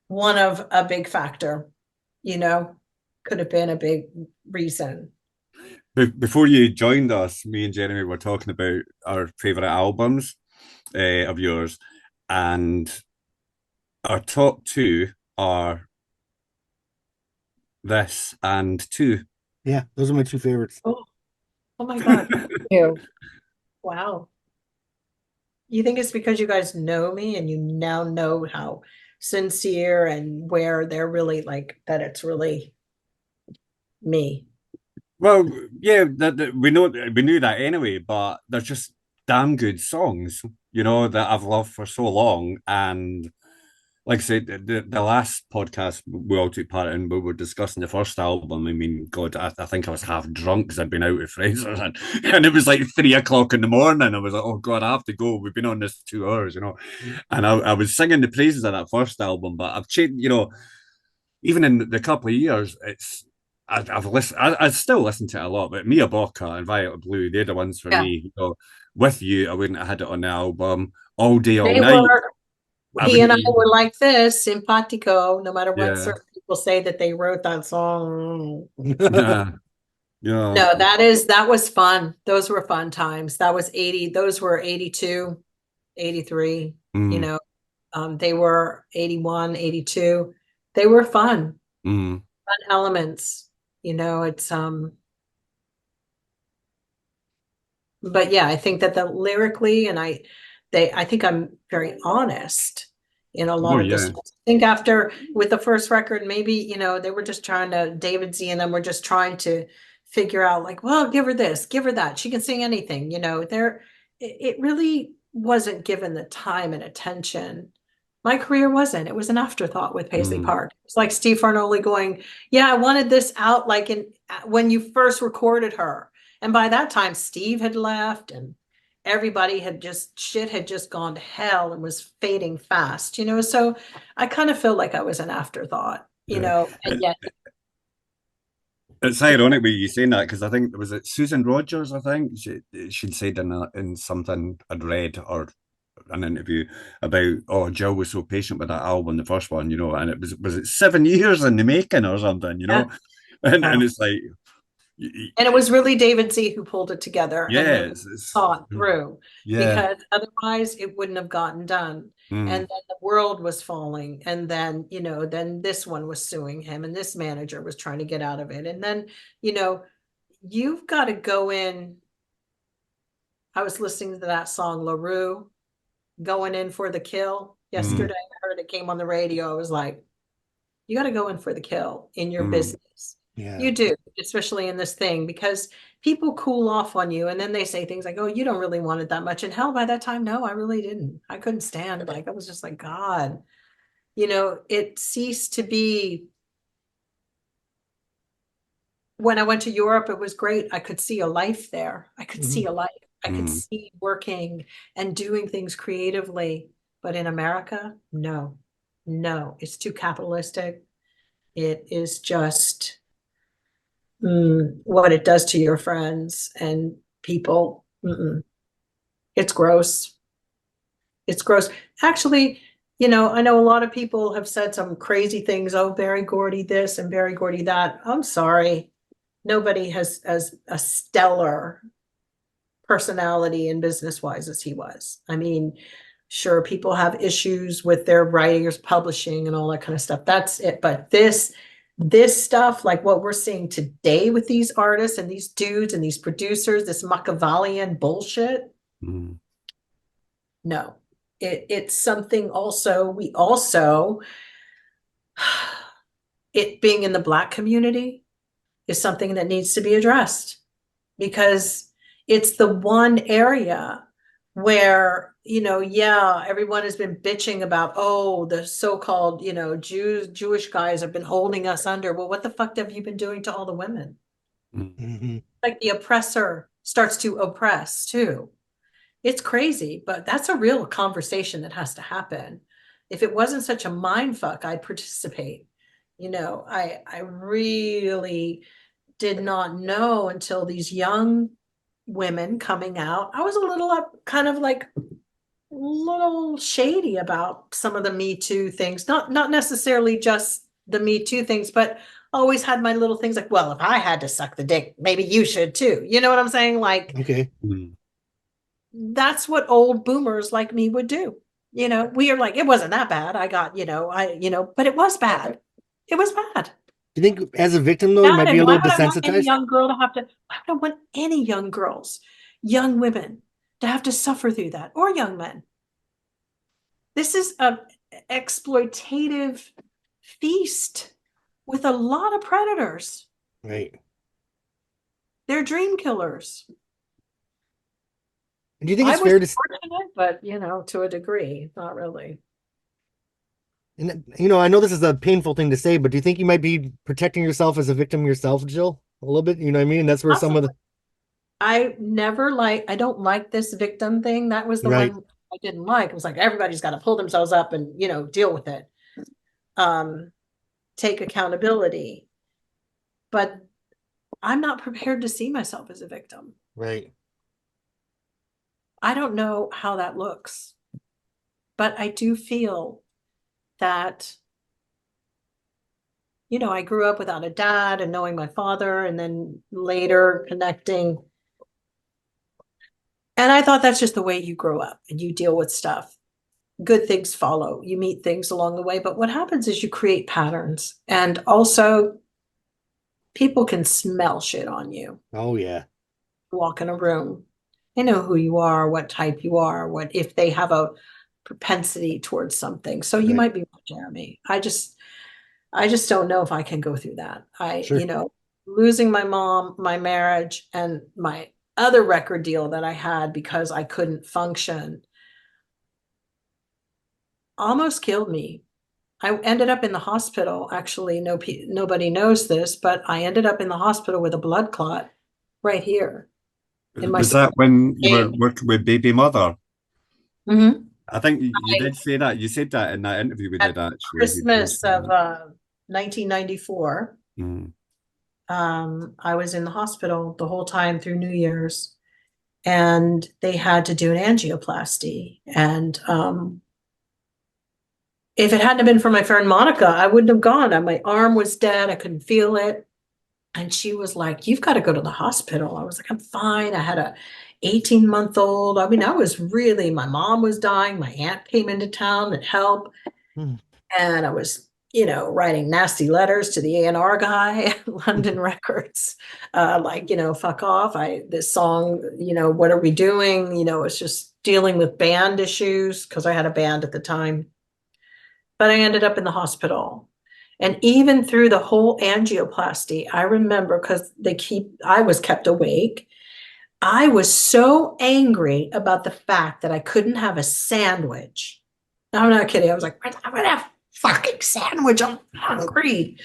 one of a big factor, could have been a big reason. Before you joined us, me and Jeremy were talking about our favorite albums of yours, and our top two are this and two. Yeah, those are my two favorites. Oh, oh my God. Ew. Wow. You think it's because you guys know me and you now know how sincere and where they're really like that it's really me. Well, yeah, we knew that anyway, but they're just damn good songs, that I've loved for so long. And like I said, the last podcast we all took part in, we were discussing the first album. I mean, God, I think I was half drunk because I'd been out with friends, and it was like 3 o'clock in the morning. I was like, oh God, I have to go. We've been on this 2 hours, and I was singing the praises of that first album, but I've changed, even in the couple of years, I've listened. I still listen to it a lot, but Mia Bocca and Violet Blue, they're the ones for Yeah. me. With you, I wouldn't have had it on the album all day, all They night. were, I he and wouldn't I even, were like this, simpatico, no matter what yeah, certain people say that they wrote that song. yeah, yeah. No, that was fun. Those were fun times. That was 80, those were 82, 83, Mm, they were 81, 82. They were fun, mm. fun elements. It's but yeah, I think that the lyrically and I think I'm very honest in a Oh lot of the yeah. songs. I think after with the first record, maybe, they were just trying to, David Z and them were just trying to figure out like, well, give her this, give her that. She can sing anything, it really wasn't given the time and attention. My career wasn't. It was an afterthought with Paisley Mm, Park. It's like Steve Farnoley going, yeah, I wanted this out like when you first recorded her. And by that time, Steve had left and everybody shit had just gone to hell and was fading fast, So I kind of feel like I was an afterthought, yeah. and yet, It's ironic with you saying that because I think was it Susan Rogers. I think she'd said in something I'd read or an interview about, oh, Jill was so patient with that album, the first one, and it was it 7 years in the making or something, yeah. and it's like, And it was really David Z who pulled it together and yeah, really thought through, yeah, because otherwise it wouldn't have gotten done. And mm, then the world was falling. And then, then this one was suing him and this manager was trying to get out of it. And then, you've got to go in. I was listening to that song, LaRue, going in for the kill mm, yesterday. I heard it came on the radio. I was like, you got to go in for the kill in your mm, business. Yeah. You do, especially in this thing, because people cool off on you and then they say things like, oh, you don't really want it that much. And hell, by that time, no, I really didn't. I couldn't stand it. Like, I was just like, God, it ceased to be. When I went to Europe, it was great. I could see a life there. I could see a life. I could mm, see working and doing things creatively. But in America, no, no, it's too capitalistic. It is just what it does to your friends and people. It's gross. It's gross. Actually, I know a lot of people have said some crazy things. Oh, Barry Gordy this and Barry Gordy that. I'm sorry. Nobody has as a stellar personality and business wise as he was. I mean, sure, people have issues with their writers, publishing, and all that kind of stuff. That's it. But this stuff, like what we're seeing today with these artists and these dudes and these producers, this Machiavellian bullshit. mm, No, it's something also, we also, it being in the Black community is something that needs to be addressed, because it's the one area where, yeah, everyone has been bitching about, oh, the so-called, Jewish guys have been holding us under. Well, what the fuck have you been doing to all the women? mm. Mhm. Like the oppressor starts to oppress too. It's crazy, but that's a real conversation that has to happen. If it wasn't such a mind fuck, I'd participate. I really did not know until these young women coming out. I was a little kind of like a little shady about some of the Me Too things, not necessarily just the Me Too things, but always had my little things like, well, if I had to suck the dick, maybe you should too. You know what I'm saying? Like, Okay. that's what old boomers like me would do. You know, we are like, it wasn't that bad. I got, but it was bad. It was bad. Do you think as a victim though, you might Bad. be a And why little would I want any desensitized? young girl to have to, why would I want any young girls, young women to have to suffer through that, or young men? This is a exploitative feast with a lot of predators. Right. They're dream killers. Do you think I it's was fair to, fortunate, but to a degree, not really. and, I know this is a painful thing to say, but do you think you might be protecting yourself as a victim yourself, Jill? A little bit, you know what I mean? That's where some of the, I don't like this victim thing. That was the right. one I didn't like. It was like everybody's got to pull themselves up and, deal with it. Take accountability. But I'm not prepared to see myself as a victim. Right. I don't know how that looks. But I do feel that, I grew up without a dad and knowing my father, and then later connecting. And I thought that's just the way you grow up and you deal with stuff. Good things follow. You meet things along the way. But what happens is you create patterns. And also, people can smell shit on you. Oh yeah. Walk in a room. They know who you are, what type you are, what if they have a propensity towards something. So you Right. might be with Jeremy. I just don't know if I can go through that. Sure. Losing my mom, my marriage, and my other record deal that I had because I couldn't function almost killed me. I ended up in the hospital. Actually, nobody knows this, but I ended up in the hospital with a blood clot right here in my. Was that when you were working with baby mother? Mhm. I think you did say that. You said that in that interview we At did, actually. Christmas of 1994. Mm. I was in the hospital the whole time through New Year's, and they had to do an angioplasty. And if it hadn't been for my friend Monica, I wouldn't have gone. My arm was dead. I couldn't feel it. And she was like, you've got to go to the hospital. I was like, I'm fine. I had a 18-month-old. I mean, my mom was dying. My aunt came into town to help. Hmm. And I was, writing nasty letters to the A&R guy at London Records. Fuck off. This song, what are we doing? It's just dealing with band issues because I had a band at the time. But I ended up in the hospital. And even through the whole angioplasty, I remember because I was kept awake. I was so angry about the fact that I couldn't have a sandwich. I'm not kidding. I was like, I'm gonna have a fucking sandwich. I'm hungry.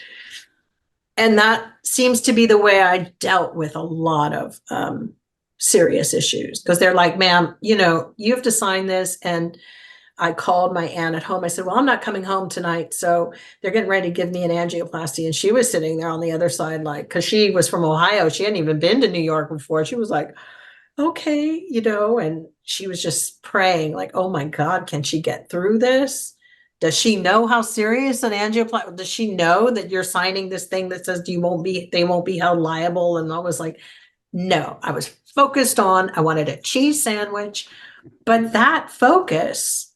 And that seems to be the way I dealt with a lot of serious issues because they're like, ma'am, you have to sign this. And I called my aunt at home. I said, well, I'm not coming home tonight. So they're getting ready to give me an angioplasty. And she was sitting there on the other side, like, because she was from Ohio. She hadn't even been to New York before. She was like, okay, and she was just praying, like, oh my God, can she get through this? Does she know how serious an angioplasty? Does she know that you're signing this thing that says they won't be held liable? And I was like, no, I was focused on, I wanted a cheese sandwich, but that focus,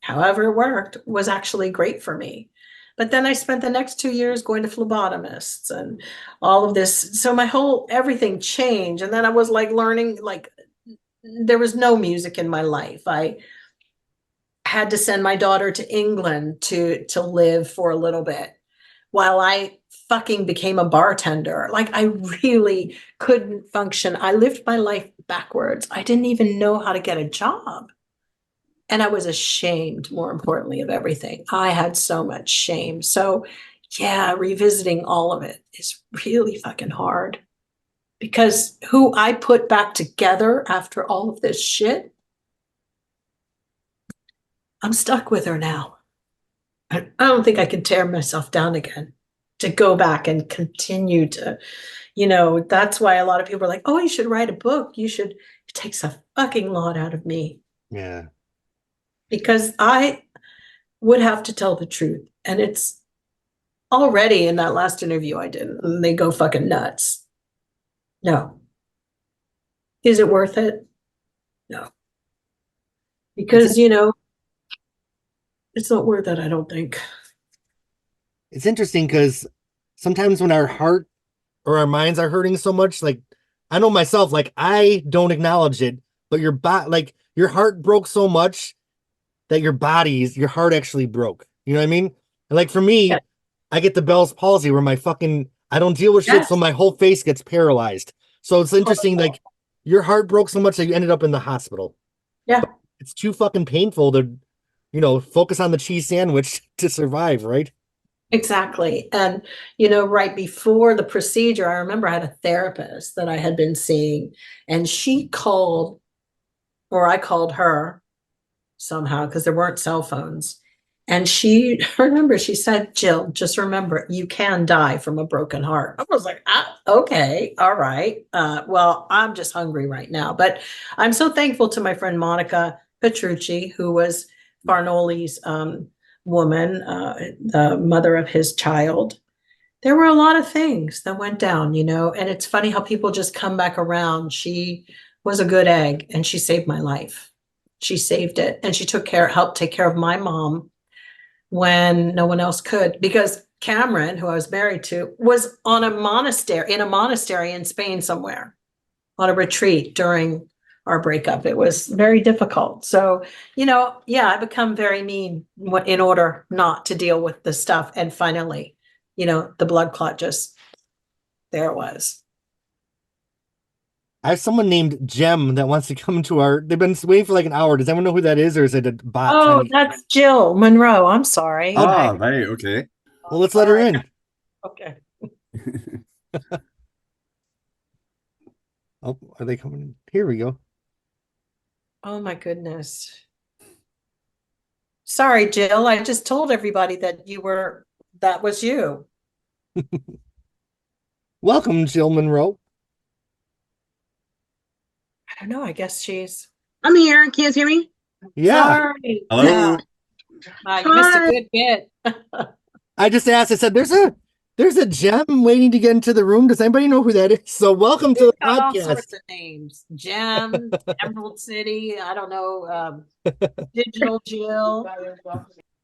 however it worked, was actually great for me. But then I spent the next 2 years going to phlebotomists and all of this. So everything changed. And then I was like learning, like there was no music in my life. I had to send my daughter to England to live for a little bit while I fucking became a bartender. Like I really couldn't function. I lived my life backwards. I didn't even know how to get a job. And I was ashamed, more importantly, of everything. I had so much shame. So yeah, revisiting all of it is really fucking hard because who I put back together after all of this shit, I'm stuck with her now. I don't think I can tear myself down again to go back and continue to, that's why a lot of people are like, oh, you should write a book. It takes a fucking lot out of me. Yeah. Because I would have to tell the truth. And it's already in that last interview I did, and they go fucking nuts. No. Is it worth it? No. Because, it's not worth it, I don't think. It's interesting because sometimes when our heart or our minds are hurting so much, like I know myself, like I don't acknowledge it, but like your heart broke so much that your heart actually broke. You know what I mean? And like for me, Yeah. I get the Bell's palsy where I don't deal with shit, Yes. so my whole face gets paralyzed. So it's interesting, like your heart broke so much that you ended up in the hospital. Yeah. It's too fucking painful to, focus on the cheese sandwich to survive, right? Exactly. And, right before the procedure, I remember I had a therapist that I had been seeing, and she called, or I called her somehow because there weren't cell phones. And she said, Jill, just remember, you can die from a broken heart. I was like, okay, all right. Well, I'm just hungry right now. But I'm so thankful to my friend Monica Petrucci, who was Farnoli's woman, the mother of his child. There were a lot of things that went down, and it's funny how people just come back around. She was a good egg, and she saved my life. She saved it, and she helped take care of my mom when no one else could, because Cameron, who I was married to, was in a monastery in Spain somewhere on a retreat during our breakup. It was very difficult. So, I become very mean in order not to deal with the stuff. And finally, the blood clot there it was. I have someone named Jem that wants to come to they've been waiting for like an hour. Does anyone know who that is, or is it a bot? Oh, that's Jill Monroe. I'm sorry. Right, okay. Well, let's let her in. Okay. Oh, are they coming in? Here we go. Oh my goodness. Sorry, Jill. I just told everybody that that was you. Welcome, Jill Monroe. I don't know. I guess I'm here. Can you hear me? Yeah. Sorry. Hello. Yeah. You missed a good bit. I just asked, I said, there's a gem waiting to get into the room. Does anybody know who that is? So welcome to the Got all podcast. sorts of names. Gem, Emerald City, I don't know, Digital Jill,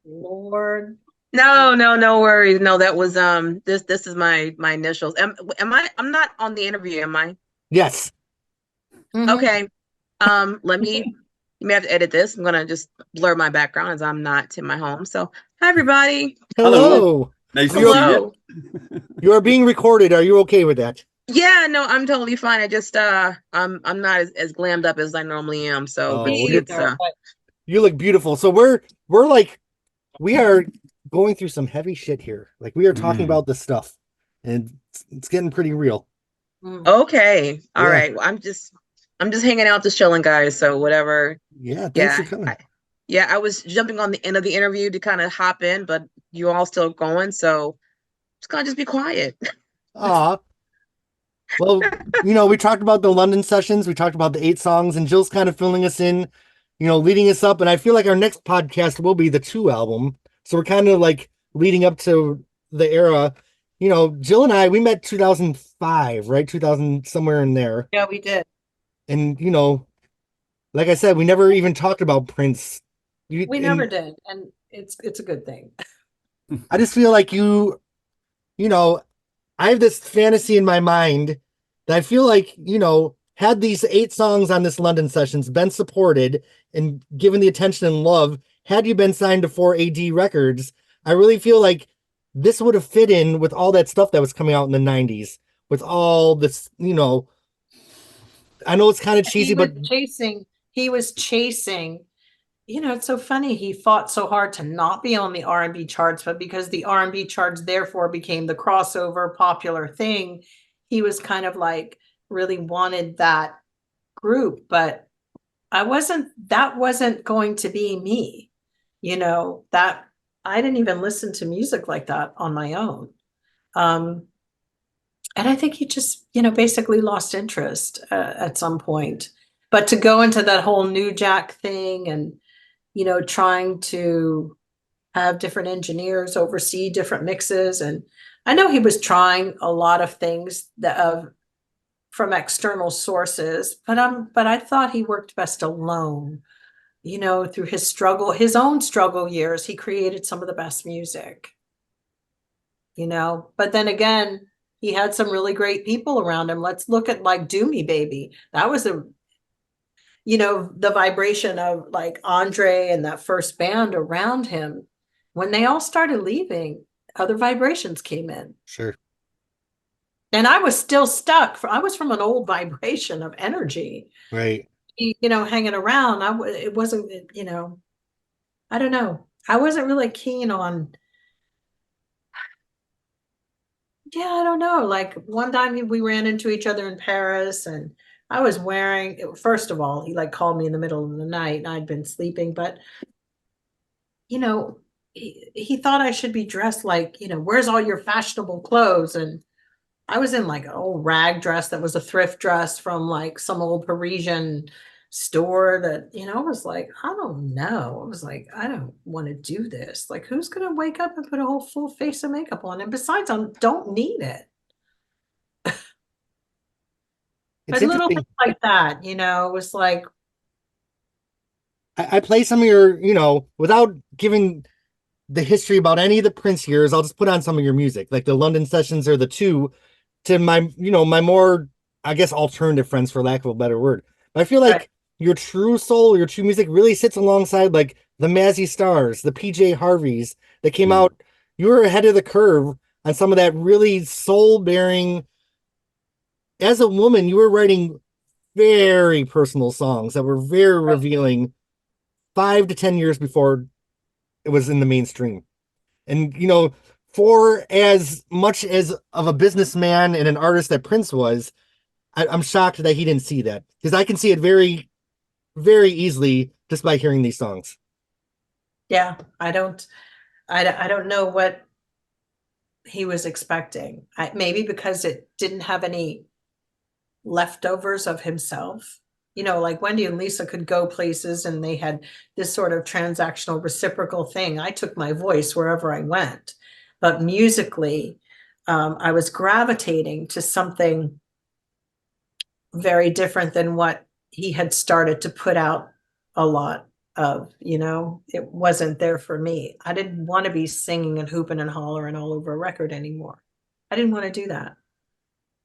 Lord. No worries. No, that was this is my initials. I'm not on the interview, am I? Yes. Mhm. Okay. You may have to edit this. I'm gonna just blur my background as I'm not in my home. So hi everybody. Hello. Nice to Hello. see you. You are being recorded. Are you okay with that? Yeah, no, I'm totally fine. I just I'm not as glammed up as I normally am. So Oh, but Me it's, either, but You look beautiful. So we are going through some heavy shit here. Like we are talking about this stuff, and it's getting pretty real. okay. All Yeah. right. Well, I'm just hanging out, just chilling, guys. So whatever. Yeah. Thanks for coming. I was jumping on the end of the interview to kind of hop in, but you all still going, so just gonna be quiet. Aw. Well, we talked about the London sessions. We talked about the 8 songs, and Jill's kind of filling us in, leading us up. And I feel like our next podcast will be the 2 album. So we're kind of like leading up to the era. Jill and I, we met 2005, right? 2000, somewhere in there. yeah, we did. And, like I said, we never even talked about Prince. We never did, and it's a good thing. I just feel like I have this fantasy in my mind that I feel like, had these 8 songs on this London sessions been supported and given the attention and love, had you been signed to 4AD Records, I really feel like this would have fit in with all that stuff that was coming out in the 90s, with all this, I know it's kind of cheesy, He was chasing. It's so funny. He fought so hard to not be on the R&B charts, but because the R&B charts therefore became the crossover popular thing, he was kind of like really wanted that group. But that wasn't going to be me. That I didn't even listen to music like that on my own. And I think he just, basically lost interest at some point. But to go into that whole New Jack thing and, trying to, have different engineers oversee different mixes. And I know he was trying a lot of things that from external sources, but I thought he worked best alone. You know, through his own struggle years, he created some of the best music. You know, but then again, he had some really great people around him. Let's look at like Do Me Baby. That was the vibration of like Andre and that first band around him. When they all started leaving, other vibrations came in. Sure. And I was still stuck. I was from an old vibration of energy, Right. hanging around. It wasn't, I don't know. I wasn't really keen on, I don't know. Like one time we ran into each other in Paris and I was first of all, he like called me in the middle of the night and I'd been sleeping, but he thought I should be dressed like, where's all your fashionable clothes? And I was in like an old rag dress that was a thrift dress from like some old Parisian store that, I was like, I don't know. I was like, I don't want to do this. Like, who's going to wake up and put a whole full face of makeup on? And besides, I don't need it. It's But little interesting. things like that, it was like, I play some of your, without giving the history about any of the Prince years, I'll just put on some of your music. Like the London sessions are the two to my, my more, I guess, alternative friends, for lack of a better word. But I feel like right. your true soul, your true music really sits alongside like the Mazzy Stars, the PJ Harveys that came out. You were ahead of the curve on some of that really soul bearing. As a woman, you were writing very personal songs that were very revealing 5 to 10 years before it was in the mainstream. And, for as much as of a businessman and an artist that Prince was, I'm shocked that he didn't see that, because I can see it very, very easily just by hearing these songs. Yeah, I don't know what he was expecting. Maybe because it didn't have any leftovers of himself. Like Wendy and Lisa could go places and they had this sort of transactional reciprocal thing. I took my voice wherever I went. But musically, I was gravitating to something very different than what he had started to put out a lot of. It wasn't there for me. I didn't want to be singing and hooping and hollering all over a record anymore. I didn't want to do that.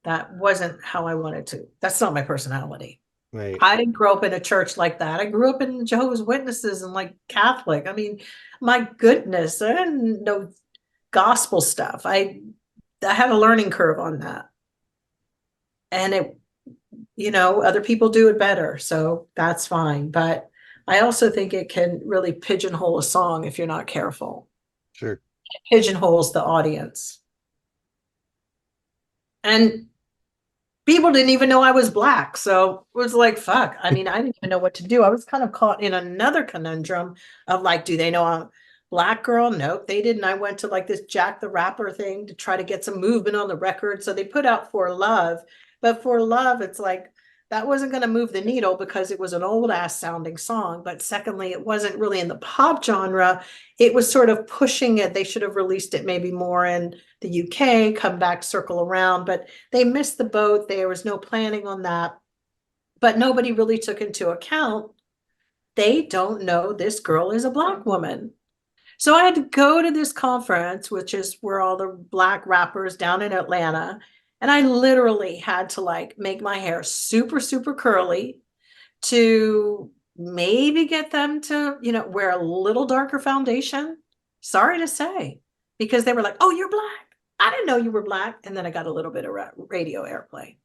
That wasn't how I wanted to. That's not my personality. Right. I didn't grow up in a church like that. I grew up in Jehovah's Witnesses and like Catholic. I mean, my goodness, I didn't know gospel stuff. I had a learning curve on that. And other people do it better. So that's fine. But I also think it can really pigeonhole a song if you're not careful. Sure. It pigeonholes the audience. And people didn't even know I was Black. So it was like, fuck. I mean, I didn't even know what to do. I was kind of caught in another conundrum of like, do they know I'm a Black girl? Nope, they didn't. I went to like this Jack the Rapper thing to try to get some movement on the record. So they put out For Love. But For Love, it's like, that wasn't going to move the needle because it was an old ass sounding song. But secondly, it wasn't really in the pop genre. It was sort of pushing it. They should have released it maybe more in the UK, come back, circle around, but they missed the boat. There was no planning on that. But nobody really took into account, they don't know this girl is a Black woman. So I had to go to this conference, which is where all the Black rappers down in Atlanta. And I literally had to like make my hair super, super curly to maybe get them to, wear a little darker foundation. Sorry to say, because they were like, oh, you're Black. I didn't know you were Black. And then I got a little bit of radio airplay.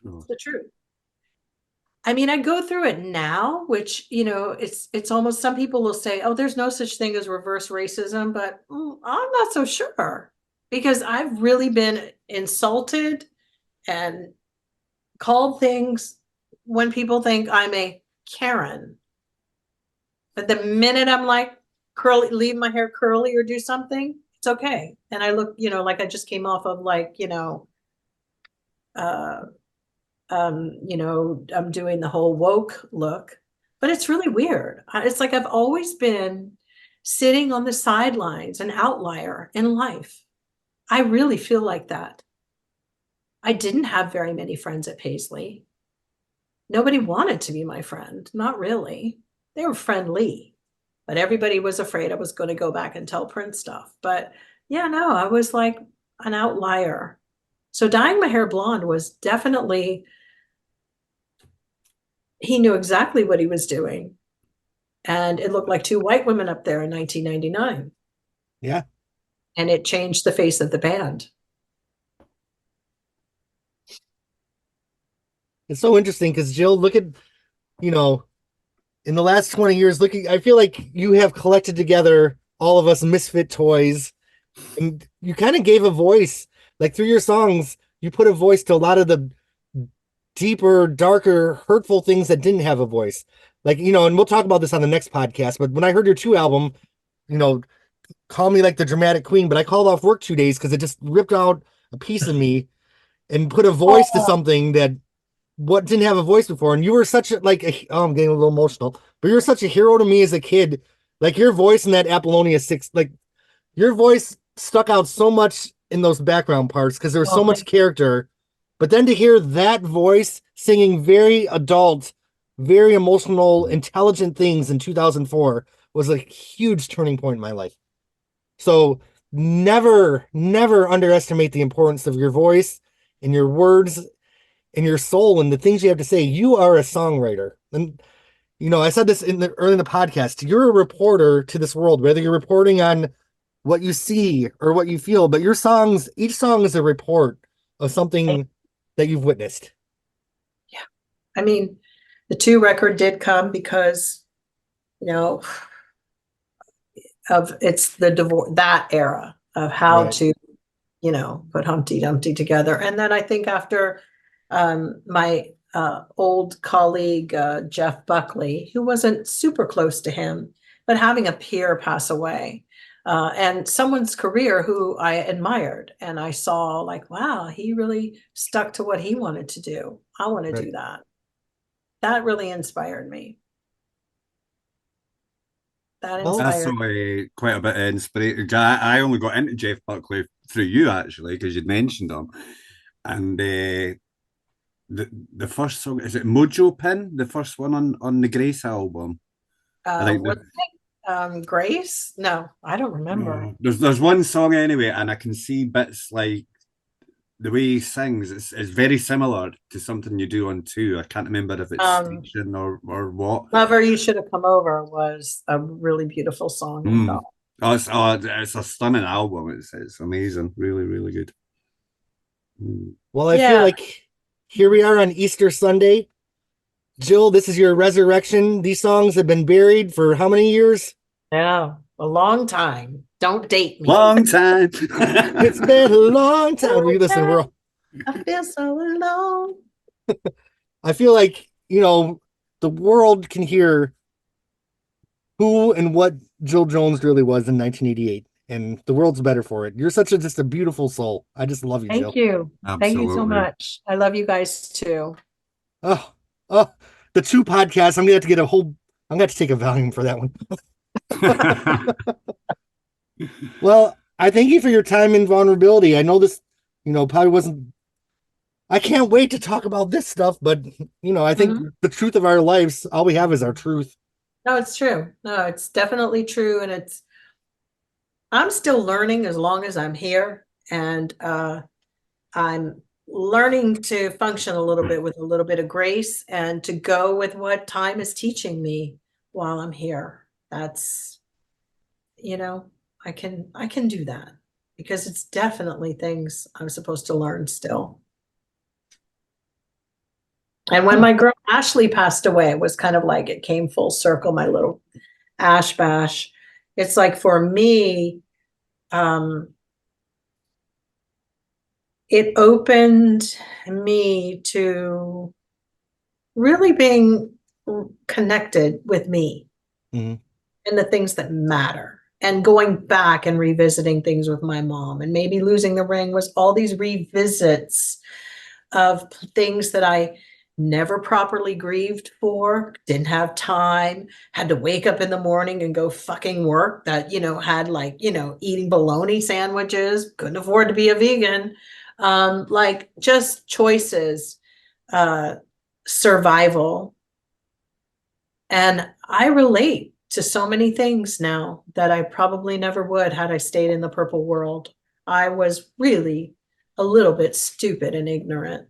It's the truth. I mean, I go through it now, which, it's almost, some people will say, oh, there's no such thing as reverse racism, but I'm not so sure, because I've really been insulted and called things when people think I'm a Karen. But the minute I'm like, curly, leave my hair curly or do something, it's okay. And I look, like I just came off of like, I'm doing the whole woke look, but it's really weird. It's like I've always been sitting on the sidelines, an outlier in life. I really feel like that. I didn't have very many friends at Paisley. Nobody wanted to be my friend. Not really. They were friendly, but everybody was afraid I was going to go back and tell Prince stuff. But yeah, no, I was like an outlier. So dyeing my hair blonde was definitely, he knew exactly what he was doing. And it looked like two white women up there in 1999. Yeah. And it changed the face of the band. It's so interesting because Jill, look at, in the last 20 years, I feel like you have collected together all of us misfit toys, and you kind of gave a voice, like through your songs, you put a voice to a lot of the deeper, darker, hurtful things that didn't have a voice. Like, and we'll talk about this on the next podcast, but when I heard your 2 album, Call Me Like the Dramatic Queen, but I called off work 2 days because it just ripped out a piece of me and put a voice to something that what didn't have a voice before. And you were such a, I'm getting a little emotional, but you're such a hero to me as a kid. Like your voice in that Apollonia 6, like your voice stuck out so much in those background parts because there was so much character. But then to hear that voice singing very adult, very emotional, intelligent things in 2004 was a huge turning point in my life. So never underestimate the importance of your voice and your words and your soul and the things you have to say. You are a songwriter. And, I said this early in the podcast, you're a reporter to this world, whether you're reporting on what you see or what you feel, but your songs, each song is a report of something that you've witnessed. Yeah. I mean, the 2 record did come because, of it's the divorce, that era of how to, put Humpty Dumpty together. And then I think after my old colleague, Jeff Buckley, who wasn't super close to him, but having a peer pass away, and someone's career who I admired, and I saw like, wow, he really stuck to what he wanted to do. I want to do that. That really inspired me. That inspired. That's quite a bit of inspiration. I only got into Jeff Buckley through you, actually, because you'd mentioned him. And the first song, is it Mojo Pin? The first one on the Grace album. I think Grace? No, I don't remember. There's one song anyway, and I can see bits like the way he sings. It's very similar to something you do on 2. I can't remember if it's Station or what. Lover, You Should Have Come Over was a really beautiful song. It's a stunning album. It's amazing. Really, really good. Well, I feel like here we are on Easter Sunday. Jill, this is your resurrection. These songs have been buried for how many years? Yeah, a long time. Don't date me. Long time. It's been a long time. I feel so alone. I feel like, the world can hear who and what Jill Jones really was in 1988. And the world's better for it. You're just a beautiful soul. I just love you, Jill. Thank you. Absolutely. Thank you so much. I love you guys too. Oh, the 2 podcasts. I'm gonna have to take a Valium for that one. Well, I thank you for your time and vulnerability. I know this, probably wasn't. I can't wait to talk about this stuff, but I think the truth of our lives, all we have is our truth. No, it's true. No, it's definitely true, and I'm still learning as long as I'm here, and I'm learning to function a little bit with a little bit of grace and to go with what time is teaching me while I'm here. That's, I can do that because it's definitely things I'm supposed to learn still. And when my girl Ashley passed away, it was kind of like it came full circle, my little Ash Bash. It's like for me, it opened me to really being connected with me and the things that matter, and going back and revisiting things with my mom. And maybe losing the ring was all these revisits of things that I never properly grieved for, didn't have time, had to wake up in the morning and go fucking work that, had like, eating bologna sandwiches, couldn't afford to be a vegan. Like just choices, survival. And I relate to so many things now that I probably never would had I stayed in the purple world. I was really a little bit stupid and ignorant,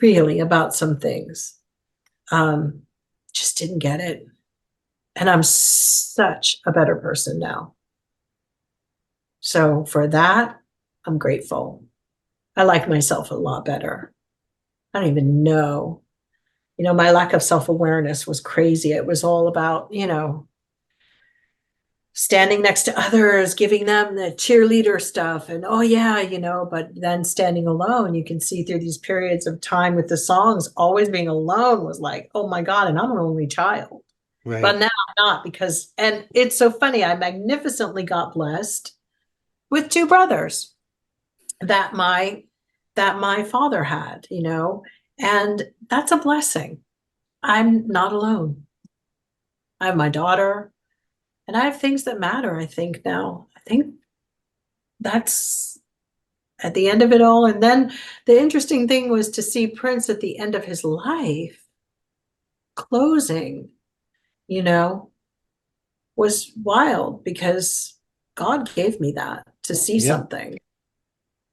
really about some things. Just didn't get it. And I'm such a better person now. So for that, I'm grateful. I like myself a lot better. I don't even know. My lack of self-awareness was crazy. It was all about, standing next to others, giving them the cheerleader stuff. And, oh yeah, but then standing alone, you can see through these periods of time with the songs, always being alone was like, oh my God, and I'm an only child. Right. But now I'm not and it's so funny. I magnificently got blessed with 2 brothers that my father had, and that's a blessing. I'm not alone. I have my daughter, and I have things that matter, I think now. I think that's at the end of it all. And then the interesting thing was to see Prince at the end of his life, closing, was wild because God gave me that to see something.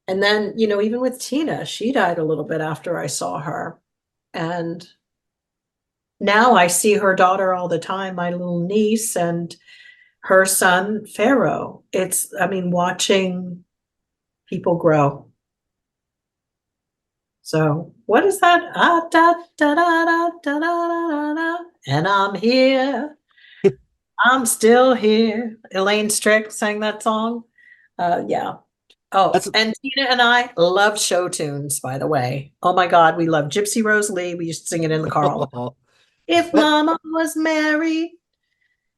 And then, even with Tina, she died a little bit after I saw her. And now I see her daughter all the time, my little niece, and her son, Pharaoh. Watching people grow. So what is that? Ah, da, da, da, da, da, da, da, and I'm here. I'm still here. Elaine Strick sang that song. Yeah. Oh, and Tina and I love show tunes, by the way. Oh my God, we love Gypsy Rose Lee. We used to sing it in the car all the time. If Mama was married.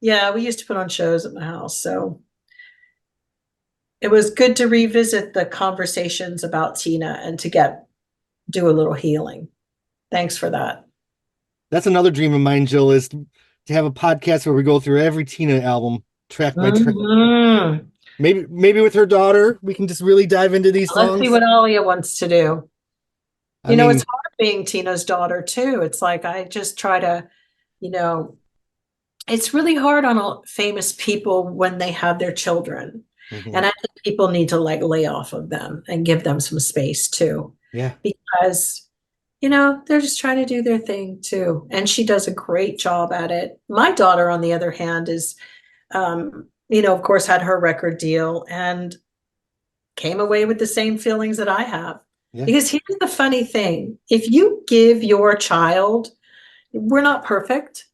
Yeah, we used to put on shows at my house. So it was good to revisit the conversations about Tina and to do a little healing. Thanks for that. That's another dream of mine, Jill, is to have a podcast where we go through every Tina album track by track. Mm-hmm. Maybe with her daughter, we can just really dive into these songs. Let's see what Alia wants to do. It's hard being Tina's daughter too. It's like I just try to, it's really hard on famous people when they have their children. Mm-hmm. And I think people need to lay off of them and give them some space too. Yeah. Because, they're just trying to do their thing too. And she does a great job at it. My daughter, on the other hand, is, of course, had her record deal and came away with the same feelings that I have. Yeah. Because here's the funny thing. If you give your child, we're not perfect.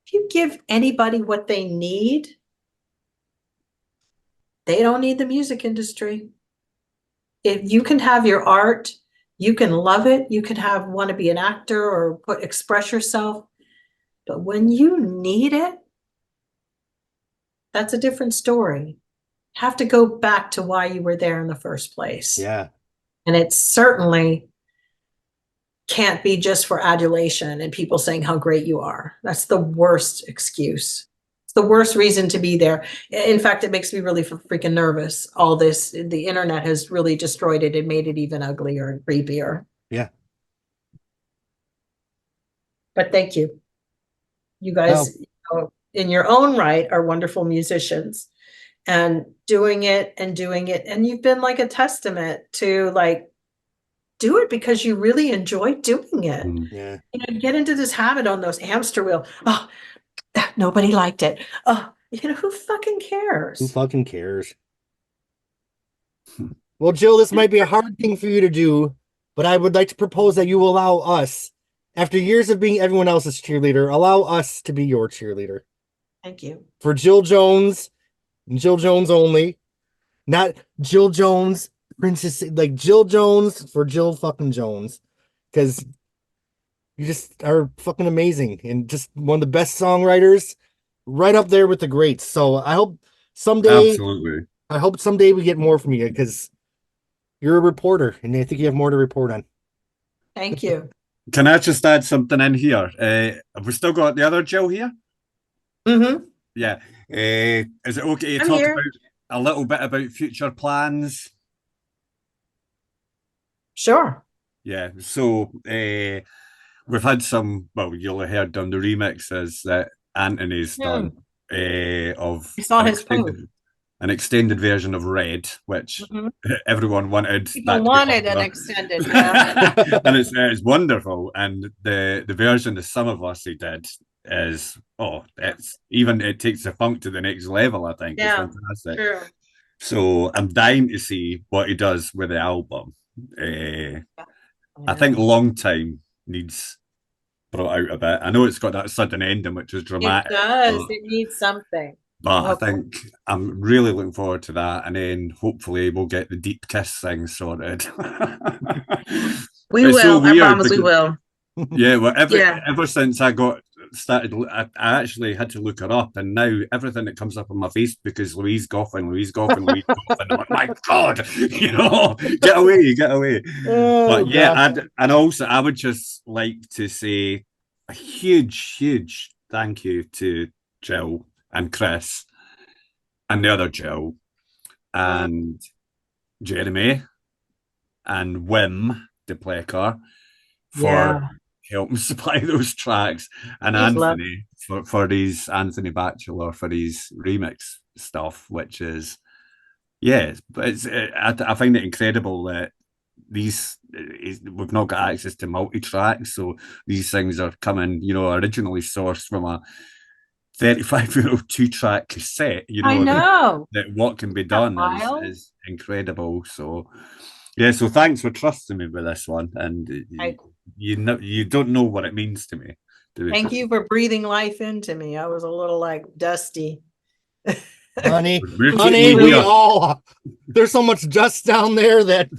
If you give anybody what they need, they don't need the music industry. If you can have your art, you can love it. You can want to be an actor or express yourself. But when you need it, that's a different story. You have to go back to why you were there in the first place. Yeah. And it certainly can't be just for adulation and people saying how great you are. That's the worst excuse. It's the worst reason to be there. In fact, it makes me really freaking nervous. All this, the internet has really destroyed it and made it even uglier and creepier. Yeah. But thank you. You guys, in your own right, are wonderful musicians and doing it. And you've been like a testament to do it because you really enjoy doing it. Yeah. Get into this habit on those hamster wheel. Oh, nobody liked it. Oh, who fucking cares? Who fucking cares? Well, Jill, this might be a hard thing for you to do, but I would like to propose that you allow us, after years of being everyone else's cheerleader, allow us to be your cheerleader. Thank you. For Jill Jones, and Jill Jones only. Not Jill Jones, Princess, like Jill Jones for Jill fucking Jones. Because you just are fucking amazing and just one of the best songwriters, right up there with the greats. So I hope someday, absolutely. I hope someday we get more from you because you're a reporter and I think you have more to report on. Thank you. Can I just add something in here? Have we still got the other Jill here? Mm-hmm. Yeah. Is it okay to I'm talk here. about a little bit about future plans? Sure. Yeah. So we've had some, well, you'll have heard on the remixes that Anthony's done of I saw his post. an extended version of Red, which everyone wanted People that to be wanted an popular. extended, yeah. And it's wonderful. And the version that some of us he did is it takes the funk to the next level, I think. Yeah, It's fantastic. true. So I'm dying to see what he does with the album. I Yeah. think Long Time needs brought out a bit. I know it's got that sudden ending, which is It dramatic. does. It needs something. But I Okay. think I'm really looking forward to that. And then hopefully we'll get the deep kiss thing sorted. We It's so will. I weird promise we because- will. Yeah, well, Yeah. ever since I got started, I actually had to look her up, and now everything that comes up on my Facebook is Louise Goffin, Louise Goffin, Louise Goffin. I'm like, my God, get away, get away. Oh, But yeah, gosh. and also I would just like to say a huge, huge thank you to Jill and Chris and the other Jill and Jeremy and Wim DePlecker for Yeah. helping supply those tracks, and He's Anthony for his Anthony Batchelor for his remix stuff, which is but I find it incredible that we've not got access to multi-tracks, so these things are coming, originally sourced from a 35-year-old 2-track cassette. I know. that what can be done wild? is incredible. So yeah, so thanks for trusting me with this one, and you don't know what it means to me. Thank you for breathing life into me. I was a little like dusty. Honey, We're honey, keeping- we all, there's so much dust down there that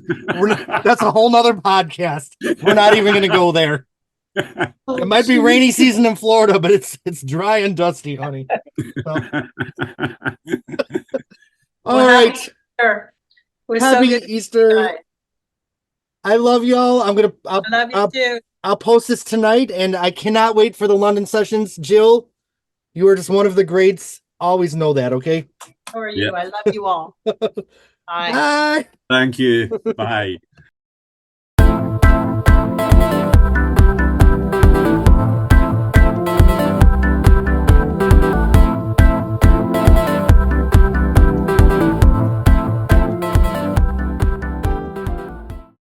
that's a whole nother podcast. We're not even going to go there. It might be rainy season in Florida, but it's dry and dusty, honey. So, all Well, right. happy Easter. It was Happy so good. Easter. I love y'all. I love you too. I'll post this tonight, and I cannot wait for the London sessions. Jill, you are just one of the greats. Always know that, okay? How are you? Yep. I love you all. Bye. Bye. Thank you. Bye.